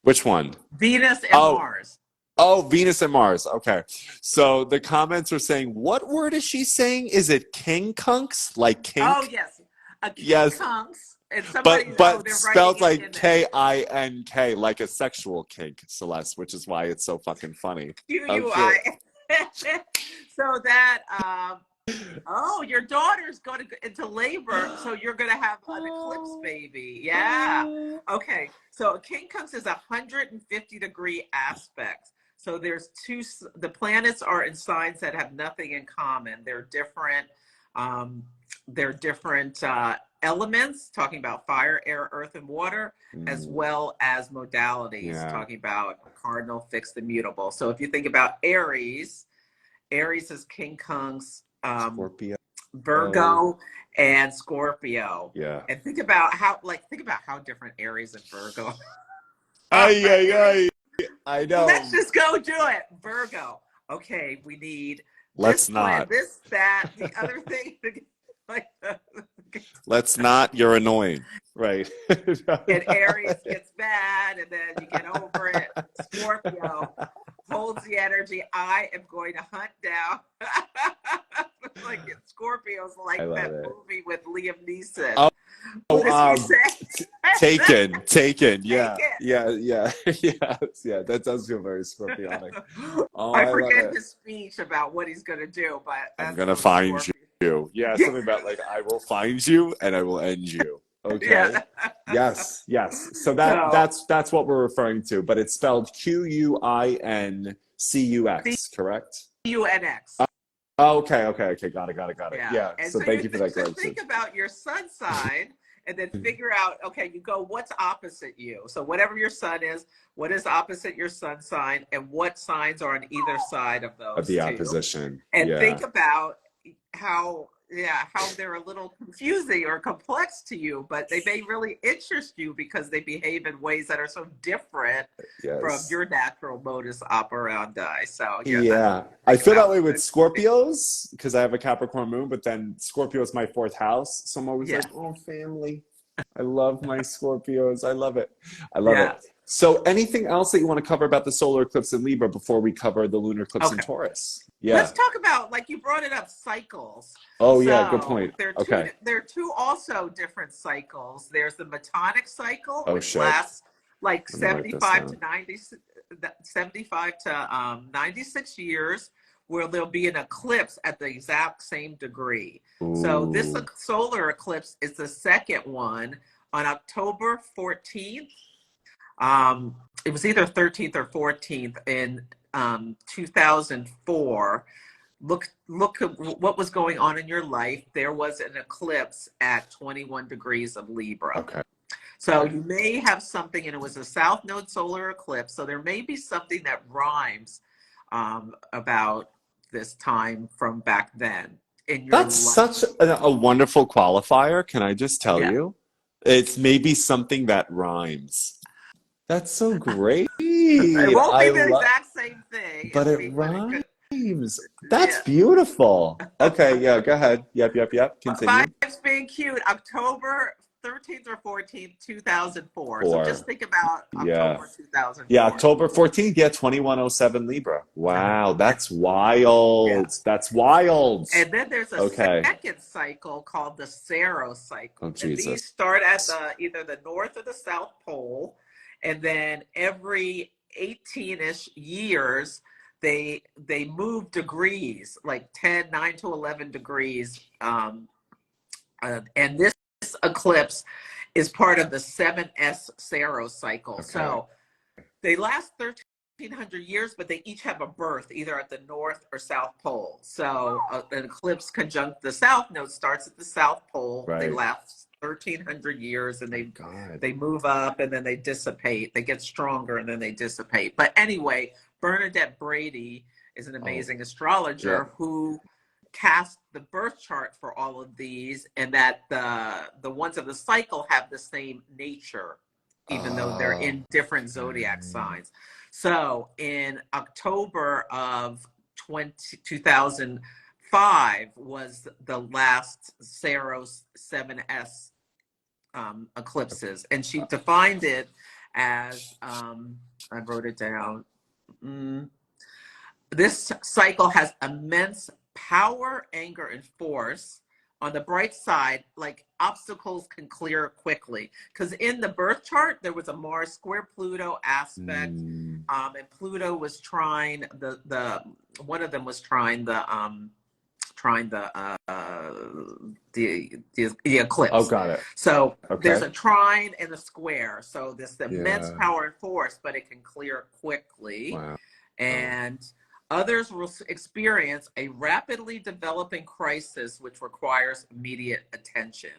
Which one? Venus and Mars. Oh, Venus and Mars. Okay. So the comments are saying, what word is she saying? Is it king kunks? Like kink? Oh, yes. A king kunks. And somebody, but spelled like K-I-N-K, like a sexual kink, Celeste, which is why it's so fucking funny. Q-U-I. So that, your daughter's going into labor, so you're going to have an eclipse baby. Yeah. Okay. So king kunks is 150-degree aspect. So there's the planets are in signs that have nothing in common. They're different. Elements, talking about fire, air, earth, and water, as well as modalities, talking about cardinal, fixed, immutable. So if you think about Aries is King Kun's Scorpio, Virgo, and Scorpio. Yeah. And think about how different Aries and Virgo. I know. Let's just go do it. Virgo. Okay, we need Let's this not. this, that, the other thing. Let's not. You're annoying. Right. And Aries gets bad, and then you get over it. Scorpio holds the energy. I am going to hunt down. Like Scorpio's like that movie with Liam Neeson. What does he say? Taken. Yeah. That does feel very Scorpionic. I forget his speech about what he's going to do, but I'm going to find you. Yeah, something about like, I will find you and I will end you. Okay. Yes. So that's what we're referring to, but it's spelled Quincuncux, correct? Unx. Oh, okay. Got it. Yeah. Yeah. And So so thank you for that so correction. think about your sun sign and then figure out, okay, you go, what's opposite you? So whatever your sun is, what is opposite your sun sign and what signs are on either side of Of those the two? opposition. And think Yeah. about how they're a little confusing or complex to you, but they may really interest you because they behave in ways that are so different from Yes. your natural modus operandi. So yeah, that's Yeah. I think feel that about way with it. Scorpios because I have a Capricorn moon, but then Scorpio is my fourth house. So I'm always Yeah, like, oh, family. I love my Scorpios. I love it. I love yeah. it. So anything else that you want to cover about the solar eclipse in Libra before we cover the lunar eclipse in Okay. Taurus? Let's Yeah. talk about, like you brought it up, cycles. Oh, yeah. Good So point. Okay. there are two also different cycles. There's the Metonic cycle, Oh, which shit. lasts like Let me write this 75 to down. 90, 75 to 96 years, where there'll be an eclipse at the exact same degree. So this Ooh. solar eclipse is the second one on October 14th. It was either 13th or 14th in 2004. Look at what was going on in your life. There was an eclipse at 21 degrees of Libra. Okay. So you may have something, and it was a South Node solar eclipse. So there may be something that rhymes about this time from back then in your That's life. such a wonderful qualifier. Can I just tell Yeah. you? It's maybe something that rhymes. That's so great. It won't I be the love, exact same thing. but it But it could, rhymes. That's yeah. beautiful. Okay, yeah, go ahead. Yep. Continue. Vibes being cute, October 13th or 14th, 2004. So just Four. think about Yeah. October Yeah, 2004. October 14th. Yeah, 2107 Libra. Wow, Yeah. that's Yeah. wild. That's wild. And then there's a Okay. second cycle called the Saros Oh, cycle. And Jesus. these start at either the North or the South Pole. And then every 18-ish years, they move degrees, like 10, 9 to 11 degrees. And this eclipse is part of the 7S Saros cycle. Okay. So they last 1,300 years, but they each have a birth either at the North or South Pole. So an eclipse conjunct the South Node starts at the South Pole. They Right. last 1,300 years, and Oh, God. they move up and then they dissipate. They get stronger and then they dissipate. But anyway, Bernadette Brady is an Oh, amazing yeah. astrologer who cast the birth chart for all of these, and that the ones of the cycle have the same nature, even though they're Oh. in different zodiac signs. So in October of 2005 was the last Saros 7S eclipses, and she defined it as I wrote it down. This cycle has immense power, anger, and force. On the bright side, like obstacles can clear quickly. Because in the birth chart, there was a Mars square Pluto aspect, Mm. and Pluto was trying one of them was trying the eclipse. Oh, got it. So there's Okay. a trine and a square. So this immense Yeah. power and force, but it can clear quickly. Wow. And others will experience a rapidly developing crisis which requires immediate attention.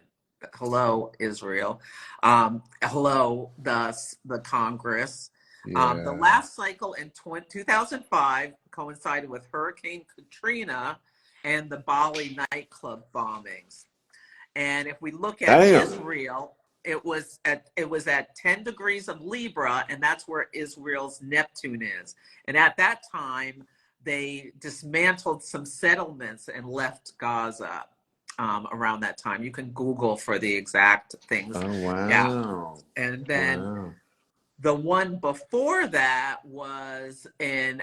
Hello, Israel. Hello, the Congress. The Yeah. last cycle in 2005 coincided with Hurricane Katrina and the Bali nightclub bombings. And if we look at Damn. Israel, it was at 10 degrees of Libra, and that's where Israel's Neptune is. And at that time, they dismantled some settlements and left Gaza around that time. You can Google for the exact things. Oh, wow. Yeah. And then Wow. the one before that was in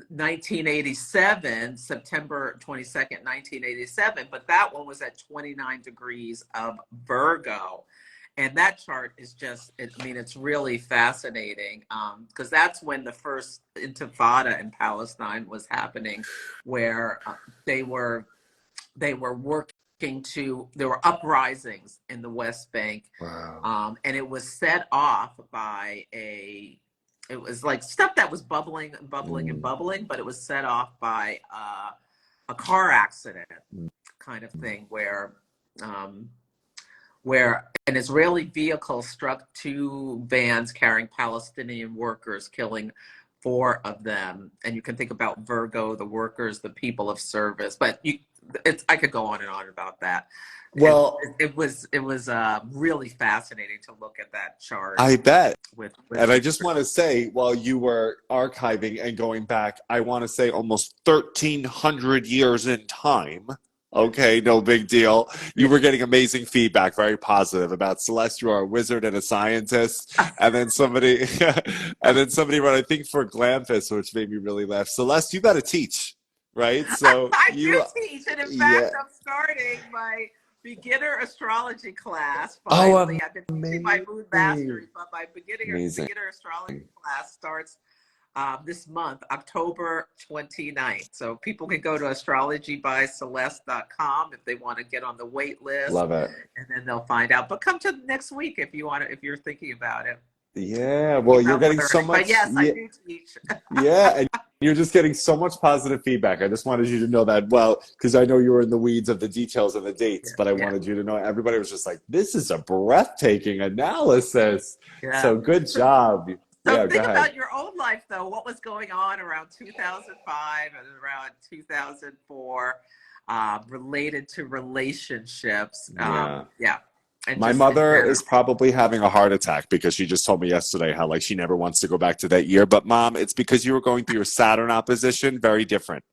1987, September 22nd, 1987, but that one was at 29 degrees of Virgo. And that chart is just, it's really fascinating because that's when the first intifada in Palestine was happening, where there were uprisings in the West Bank. Wow. And it was set off by it was like stuff that was bubbling, but it was set off by a car accident kind of thing where an Israeli vehicle struck two vans carrying Palestinian workers, killing 4 of them. And you can think about Virgo, the workers, the people of service, but I could go on and on about that. Well, it was really fascinating to look at that chart. I bet. And I just want to say, while you were archiving and going back, I want to say almost 1,300 years in time. Okay, no big deal. You were getting amazing feedback, very positive about Celeste. You are a wizard and a scientist. And then somebody, wrote, I think for Glampus, which made me really laugh. Celeste, you got to teach, right? So I do teach, and in fact, I'm starting my beginner astrology class. Finally, I've been teaching my moon mastery, but my beginner astrology class starts this month, October 29th. So people can go to astrologybyceleste.com if they want to get on the wait list. Love it. And then they'll find out. But come to next week if you want to, if you're thinking about it. Yeah, well, you're getting so much. But yes, I do teach. Yeah, and you're just getting so much positive feedback. I just wanted you to know that, well, because I know you were in the weeds of the details and the dates, but I wanted you to know everybody was just like, this is a breathtaking analysis. Yeah. So good job. So think about your own life, though. What was going on around 2005 and around 2004 related to relationships? My mother is probably having a heart attack because she just told me yesterday how like she never wants to go back to that year. But Mom, it's because you were going through your Saturn opposition. Very different.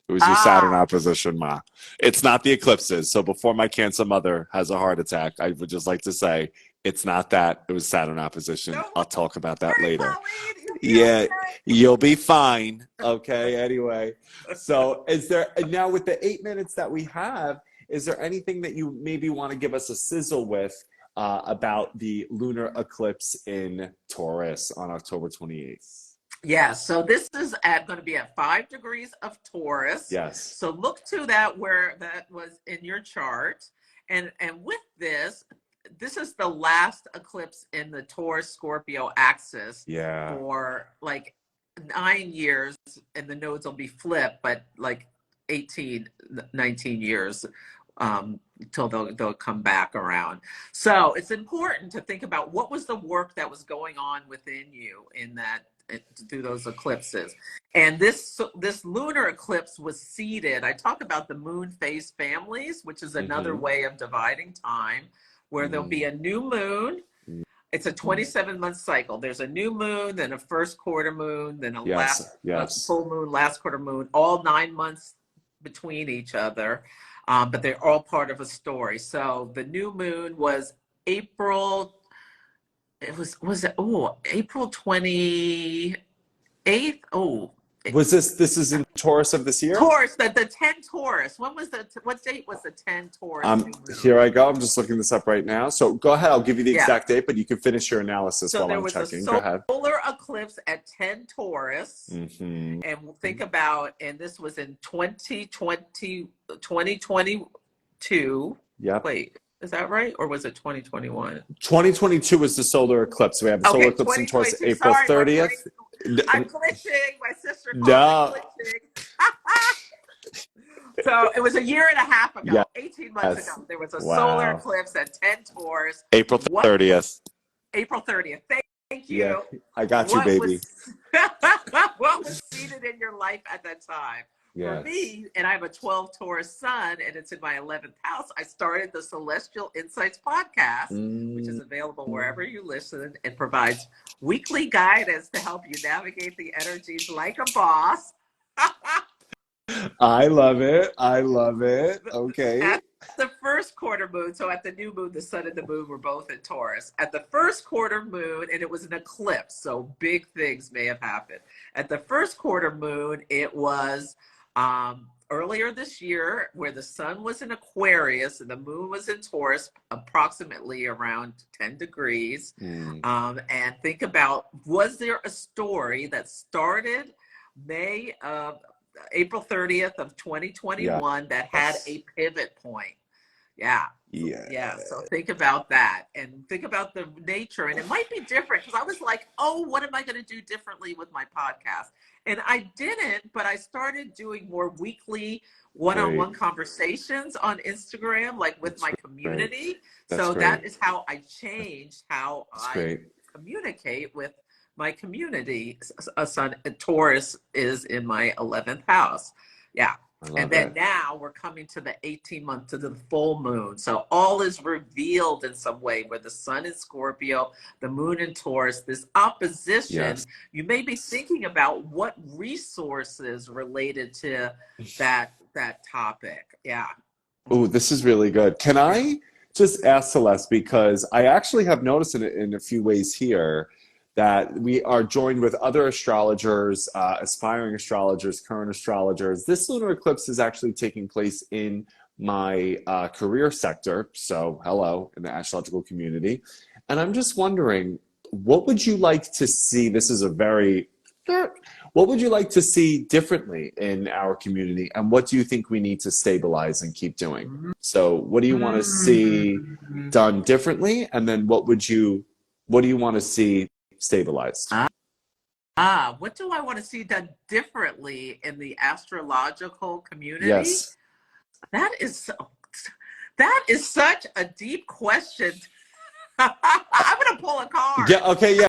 It was your Saturn opposition, Ma. It's not the eclipses. So before my Cancer mother has a heart attack, I would just like to say it's not that. It was Saturn opposition. I'll talk about that later. Yeah, you'll be fine. Okay, anyway. So is there, now with the 8 minutes that we have, is there anything that you maybe want to give us a sizzle with about the lunar eclipse in Taurus on October 28th? Yeah, so this is going to be at 5 degrees of Taurus. Yes. So look to that where that was in your chart. And with this is the last eclipse in the Taurus-Scorpio axis for like 9 years, and the nodes will be flipped, but like 18, 19 years till they'll come back around. So it's important to think about what was the work that was going on within you in that through those eclipses. And this lunar eclipse was seeded. I talk about the moon phase families, which is another way of dividing time, where there'll be a new moon. It's a 27-month cycle. There's a new moon, then a first quarter moon, then a full moon, last quarter moon, all 9 months between each other. But they're all part of a story. So the new moon was April. April 28th? Was this is in Taurus of this year? Taurus, the 10 Taurus. What date was the 10 Taurus? Here I go. I'm just looking this up right now. So go ahead. I'll give you the exact date, but you can finish your analysis while I'm checking. Go ahead. So there was a solar eclipse at 10 Taurus. And we'll think about, and this was in 2022. Yep. Wait. Is that right? Or was it 2021? 2022 was the solar eclipse. We have a solar eclipse in Taurus April 30th. I'm glitching. My sister called me glitching. So it was a year and a half ago, 18 months ago. There was a solar eclipse at 10 Taurus. April 30th. April 30th. Thank you. Yeah, I got you, baby. What was seated in your life at that time? For me, and I have a 12 Taurus sun, and it's in my 11th house, I started the Celestial Insights podcast, which is available wherever you listen, and provides weekly guidance to help you navigate the energies like a boss. I love it. I love it. Okay. At the first quarter moon, so at the new moon, the sun and the moon were both in Taurus. At the first quarter moon, and it was an eclipse, so big things may have happened. At the first quarter moon, it was earlier this year, where the sun was in Aquarius and the moon was in Taurus, approximately around 10 degrees. And think about, was there a story that started April 30th of 2021 that had a pivot point? Yeah. Yeah, so think about that and think about the nature. And it might be different because I was like, oh, what am I going to do differently with my podcast? And I didn't, but I started doing more weekly Great. one-on-one conversations on Instagram, like with That's my great. community. That's So that great. is how I changed how That's I great. communicate with my community. A sun, a Taurus is in my 11th house. Yeah. I And love then it. now we're coming to the 18 month to the full moon. So all is revealed in some way where the sun is Scorpio, the moon in Taurus, this Yes. opposition. You may be thinking about what resources related to that topic. Yeah. Oh, this is really good. Can I just ask Celeste, because I actually have noticed in a few ways here that we are joined with other astrologers, aspiring astrologers, current astrologers. This lunar eclipse is actually taking place in my career sector. So, hello, in the astrological community. And I'm just wondering, what would you like to see? This is a very what would you like to see differently in our community, and what do you think we need to stabilize and keep doing? So, what do you want to see Mm. done differently, and then what do you want to see stabilized? What do I want to see done differently in the astrological community? Yes. That is so, that is such a deep question. I'm gonna pull a card. Yeah. Okay. Yeah.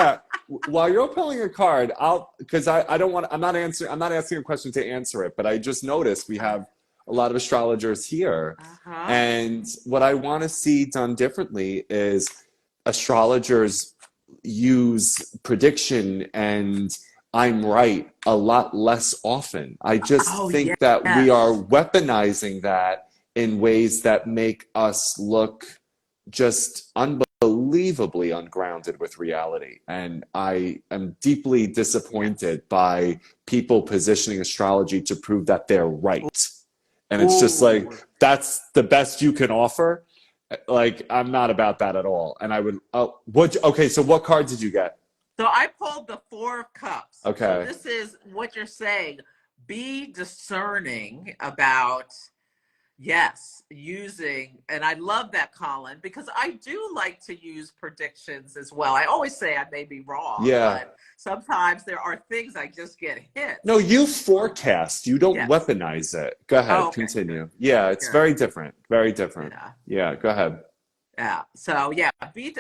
Yeah. While you're pulling a card, because I don't want, I'm not asking a question to answer it, but I just noticed we have a lot of astrologers here. Uh-huh. And what I want to see done differently is astrologers use prediction and I'm right a lot less often. I just Oh, think that we are yes. weaponizing that in ways that make us look just unbelievably ungrounded with reality. And I am deeply Yes. disappointed by people positioning astrology to prove that they're right. And it's just like, Ooh. that's the best you can offer. Like, I'm not about that at all. And I would, okay, so what card did you get? So I pulled the Four of Cups. So Okay. this is what you're saying. Be discerning about, yes, using, and I love that, Colin, because I do like to use predictions as well. I always say I may be wrong, Yeah. but sometimes there are things I just get No, hits. you forecast. You don't Yes. weaponize it. Go Oh, ahead, okay, good, continue. Yeah, it's good. very different. Very different. Yeah. Yeah, go ahead. Yeah. So yeah, be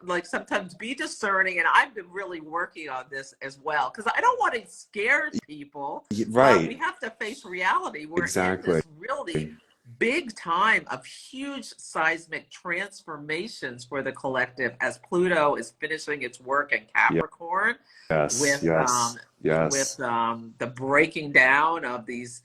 like sometimes be discerning, and I've been really working on this as well because I don't want to scare people, but we Right. have to face reality. We're in Exactly. this really big time of huge seismic transformations for the collective as Pluto is finishing its work in Capricorn Yes, with yes, yes. the breaking down of these.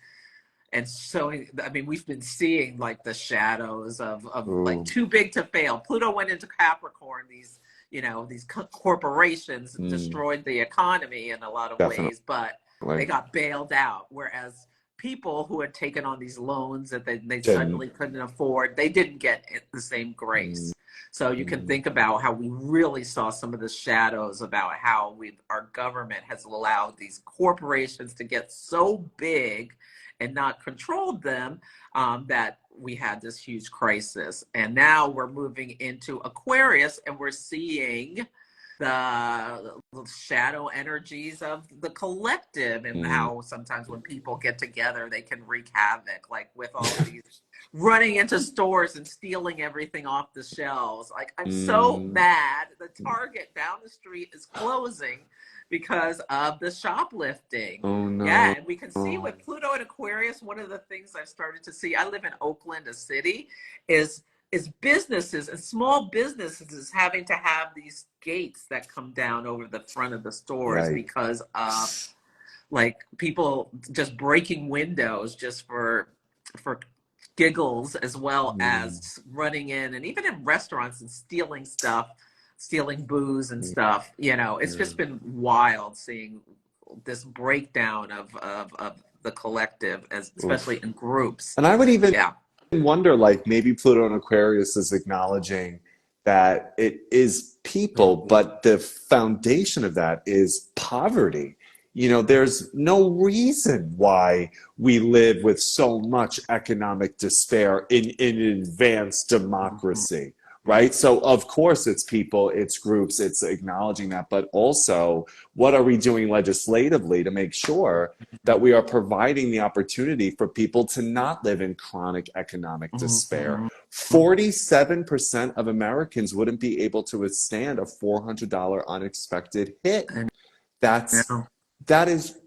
And so, I mean, we've been seeing like the shadows of like Ooh, too big to fail. Pluto went into Capricorn. These, these corporations mm, destroyed the economy in a lot of definitely. ways, but they got bailed out. Whereas people who had taken on these loans that they Didn't. suddenly couldn't afford, they didn't get the same Mm, grace. So you can mm, think about how we really saw some of the shadows about how our government has allowed these corporations to get so big and not controlled them, that we had this huge crisis. And now we're moving into Aquarius and we're seeing the shadow energies of the collective and mm. how sometimes when people get together, they can wreak havoc, like with all of these running into stores and stealing everything off the shelves. Like, I'm so Mm. mad. The Target down the street is closing because of the shoplifting. Oh Yeah, no. and we can see with Pluto and Aquarius, one of the things I've started to see, I live in Oakland, a city, is businesses and small businesses having to have these gates that come down over the front of the stores Right. because of like people just breaking windows just for giggles, as well Mm, as running in and even in restaurants and stealing stuff, stealing booze and stuff. It's just mm. been wild seeing this breakdown of the collective, as especially Oof. in groups. And I would even Yeah. wonder, like, maybe Pluto and Aquarius is acknowledging that it is people, Mhm. but the foundation of that is poverty. you know, there's no reason why we live with so much economic despair in advanced democracy, right? So of course it's people, it's groups, it's acknowledging that, but also what are we doing legislatively to make sure that we are providing the opportunity for people to not live in chronic economic despair? 47% of Americans wouldn't be able to withstand a $400 unexpected hit. That is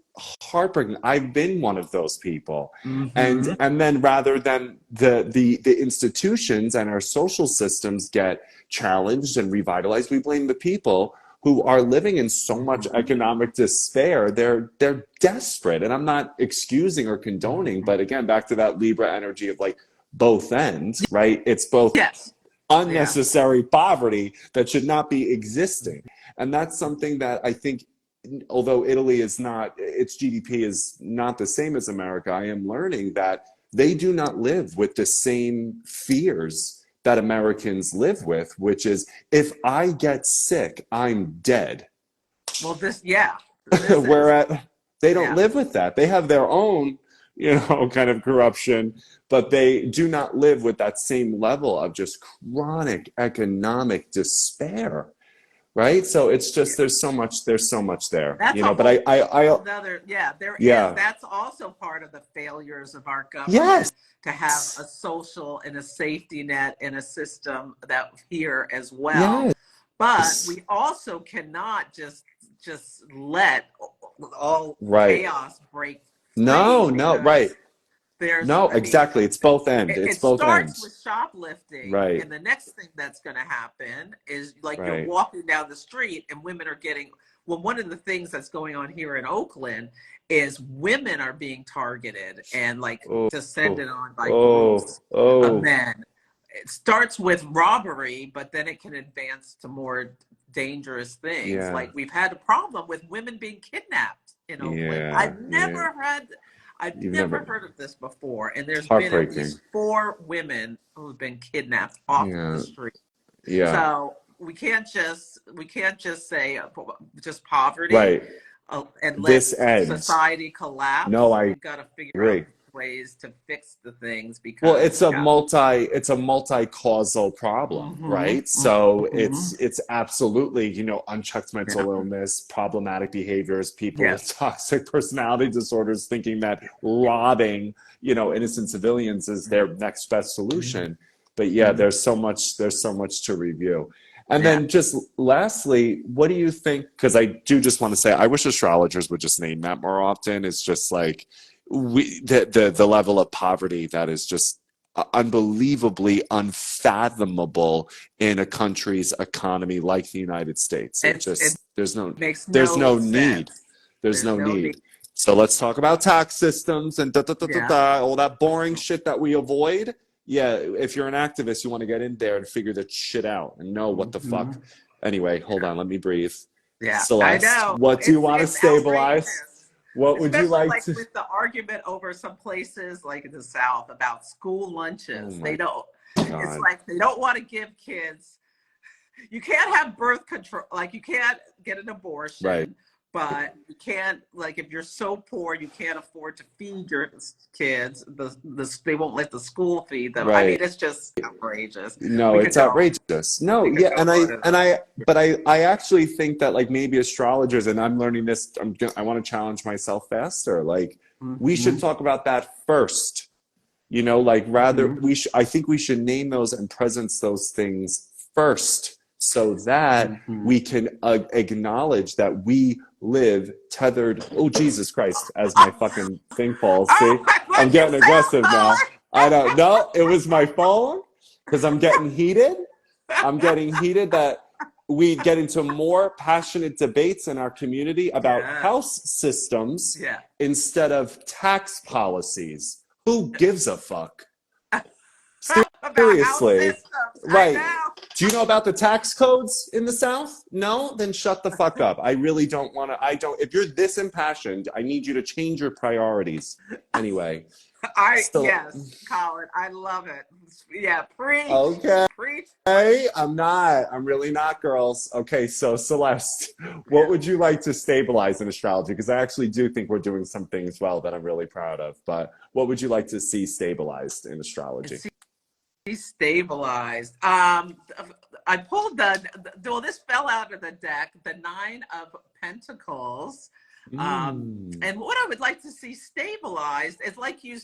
heartbreaking. I've been one of those people. And then rather than the institutions and our social systems get challenged and revitalized, we blame the people who are living in so much economic despair. They're desperate. And I'm not excusing or condoning, but again, back to that Libra energy of like both ends, right? It's both unnecessary poverty that should not be existing. And that's something that I think, although Italy is not, its GDP is not the same as America, I am learning that they do not live with the same fears that Americans live with, which is if I get sick, I'm dead. Well, Whereas they don't live with that. They have their own, you know, kind of corruption, but they do not live with that same level of just chronic economic despair. Right, so it's just there's so much there, that's you know. But I that's also part of the failures of our government. Yes. To have a social and a safety net and a system that here as well. Yes. But we also cannot just let all chaos break free. No, right. There's exactly. It's both ends. It's both ends. It starts with shoplifting, right? And the next thing that's going to happen is like you're walking down the street and women are getting. Well, one of the things that's going on here in Oakland is women are being targeted and like descended on by groups of men. It starts with robbery, but then it can advance to more dangerous things. Yeah. Like we've had a problem with women being kidnapped in Oakland. I've never heard of this before, and there's been at least 4 women who've been kidnapped off the street. Yeah. So we can't just say just poverty, right? And let society collapse. No, we've got to figure out ways to fix the things because it's a multi-causal problem, right? So it's absolutely, you know, unchecked mental illness, problematic behaviors, people with toxic personality disorders thinking that robbing, you know, innocent civilians is their next best solution. But there's so much to review. And then just lastly, what do you think? Because I do just want to say, I wish astrologers would just name that more often. It's just like the level of poverty that is just unbelievably unfathomable in a country's economy like the United States. There's no need. There's no need. So let's talk about tax systems and all that boring shit that we avoid. Yeah, if you're an activist, you want to get in there and figure that shit out and know what the fuck. Anyway, hold on, let me breathe. Yeah, Celeste, I know. What do you want to stabilize? Outrageous. What would you like to? With the argument over some places like in the South about school lunches, they don't. It's like they don't want to give kids. You can't have birth control. Like you can't get an abortion. Right. But you can't, like, if you're so poor, you can't afford to feed your kids. They won't let the school feed them. Right. I mean, it's just outrageous. No, it's outrageous. No, yeah, but I actually think that like maybe astrologers, and I'm learning this. I want to challenge myself faster. Like we should talk about that first. You know, like rather I think we should name those and presence those things first, so that we can acknowledge that we live tethered. Oh, Jesus Christ, as my fucking thing falls. See, I'm getting aggressive now. I don't know. It was my phone because I'm getting heated. That we get into more passionate debates in our community about house systems instead of tax policies. Who gives a fuck? Seriously. Right. Do you know about the tax codes in the South? No? Then shut the fuck up. I really don't want to. If you're this impassioned, I need you to change your priorities. Anyway, So, Yes, Colin, I love it. Yeah, preach, okay. preach. I'm really not, girls. Okay, so Celeste, what Yeah. would you like to stabilize in astrology? Because I actually do think we're doing some things well that I'm really proud of. But what would you like to see stabilized in astrology? Destabilized. I pulled well, this fell out of the deck, the Nine of Pentacles. Mm. And what I would like to see stabilized is like you,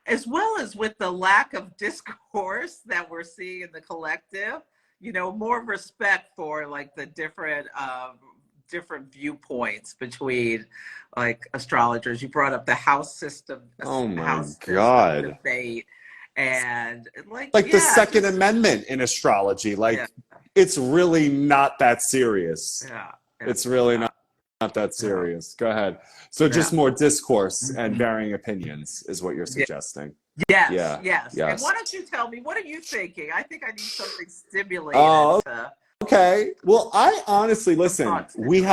as well as with the lack of discourse that we're seeing in the collective, more respect for like the different viewpoints between like astrologers. You brought up the Oh my house system God. debate, and like, Like the yeah, Second just Amendment in astrology, yeah, like it's really not that serious. yeah, yeah, It's really yeah, not that yeah, serious. Go ahead. So yeah. just more discourse and Mhm. varying opinions is what you're Yeah. suggesting. Yes, Yeah. yes. And Yes. why don't you tell me, what are you thinking? I think I need something stimulated Oh, to okay. Well, I honestly some listen. thought stimulated.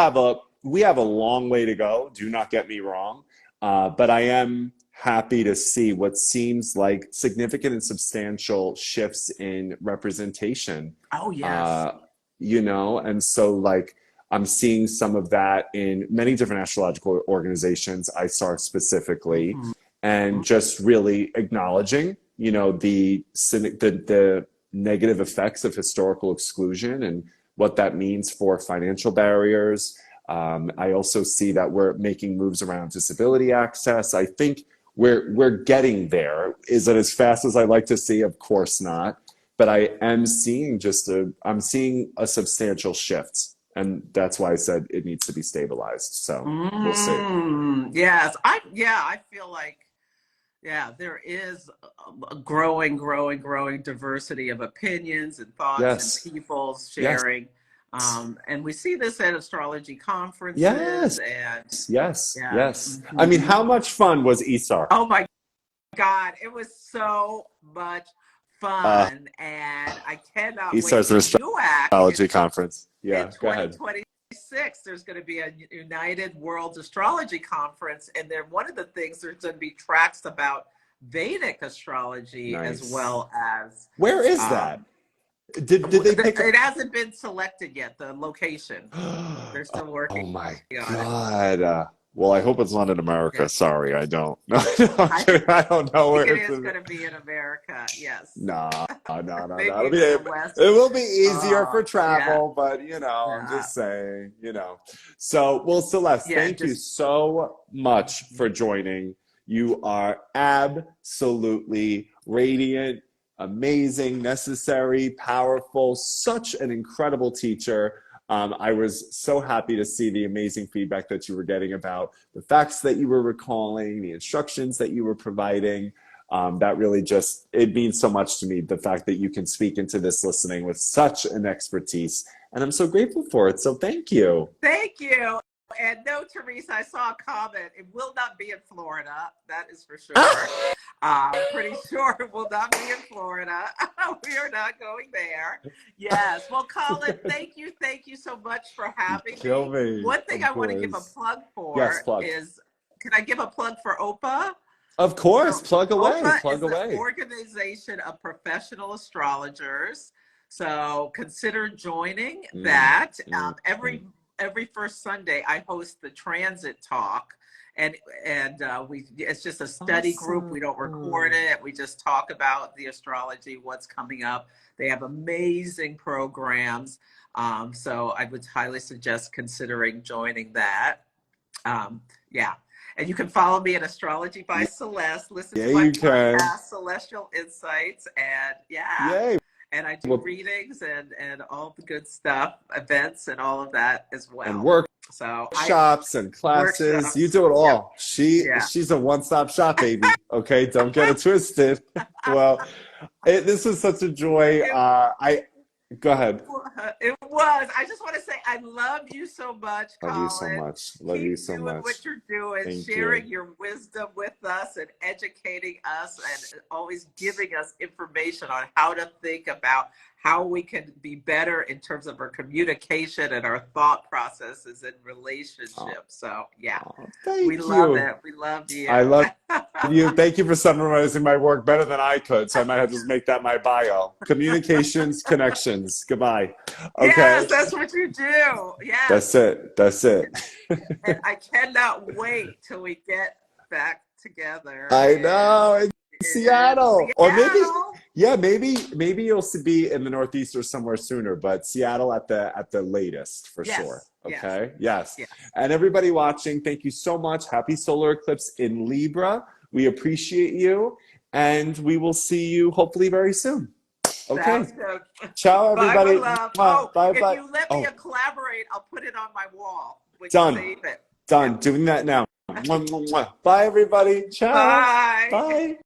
We have a long way to go. Do not get me wrong, but I am happy to see what seems like significant and substantial shifts in representation. Oh, yes. Uh, and so like I'm seeing some of that in many different astrological organizations. I saw specifically, Mhm. and just really acknowledging, the negative effects of historical exclusion and what that means for financial barriers. I also see that we're making moves around disability access. I think we're getting there. Is it as fast as I'd like to see? Of course not. But I'm seeing a substantial shift, and that's why I said it needs to be stabilized. So we'll see. Yes. I feel like, yeah, there is a growing diversity of opinions and thoughts and Yes, people's yes, sharing. And we see this at astrology conferences yes, and yes, yeah. yes. I mean, how much fun was Isar? Oh my God, it was so much Uh, fun. And I cannot wait Isar's an for UAC astrology conference. in Yeah, go ahead. 2026. There's going to be a United World Astrology Conference. And then one of the things, there's going to be tracks about Vedic astrology as Nice. well as Where is that? um, Did they pick it up? hasn't been selected yet, the location. They're still Oh working my on it. God. Well, I hope it's not in America. Yeah. Sorry, I don't. No, no, I'm I kidding. I don't know think where it it's is in. going to be in America. Yes. No, no. Maybe It'll in be, the it West. will be easier for Yeah. travel, but I'm Yeah. just saying. So, well, Celeste, Yeah. thank you so much for joining. You are absolutely radiant, amazing, necessary, powerful, such an incredible teacher. I was so happy to see the amazing feedback that you were getting about the facts that you were recalling, the instructions that you were providing. That really it means so much to me, the fact that you can speak into this listening with such an expertise. And I'm so grateful for it. So thank you. Thank you. And no, Teresa, I saw a comment. It will not be in Florida. That is for sure. Pretty sure it will not be in Florida. We are not going there. Yes. Well, Colin, thank you. Thank you so much for having Kill me. me, One thing of I want to give a course. plug Yes, for plug. is, can I give a plug for OPA? Of course, So plug away, OPA plug is the away. organization of professional astrologers. So consider joining Mm, that. mm, mm. Every first Sunday, I host the Transit Talk, and we it's just a study group. Awesome. We don't record it. We just talk about the astrology, what's coming up. They have amazing programs. So I would highly suggest considering joining that. Yeah. And you can follow me at Astrology by Celeste. Listen Yeah, to my you can. podcast, Celestial Insights. And yeah, Yay. and I do Well, readings and all the good stuff, events and all of that as and well. So I workshops and classes. You workshops. do it Yep. all. Yeah. She's a one-stop shop, baby. Okay, don't get it twisted. Well, this was such a joy. It I Go ahead. It was. I just want to say I love you so much, Love you so Colin. much. Love you Keep so doing much. what you're doing, Thank you. sharing your wisdom with us and educating us and always giving us information on how to think about how we can be better in terms of our communication and our thought processes in relationships. So yeah, we Thank love you. it. We love you. I love you. Thank you for summarizing my work better than I could. So I might have to just make that my bio. Communications, connections. Goodbye. Okay. Yes, that's what you do. That's Yes. it. That's it. And I cannot wait till we get back together I know. In in Seattle. Or maybe, Seattle. yeah, maybe you'll be in the Northeast or somewhere sooner, but Seattle at the latest for sure. Yes. Yes. Okay. Yes. Yes. And everybody watching, thank you so much. Happy solar eclipse in Libra. We appreciate you. And we will see you hopefully very soon. Okay. Sounds good. Ciao, Bye, my everybody. love. Mwah. Oh, Bye if bye. you let me Oh, collaborate, I'll put it on my wall. We can done. save it. Done. Yeah. Doing that now. Mwah, mwah, mwah. Bye, everybody. Ciao. Bye. Bye.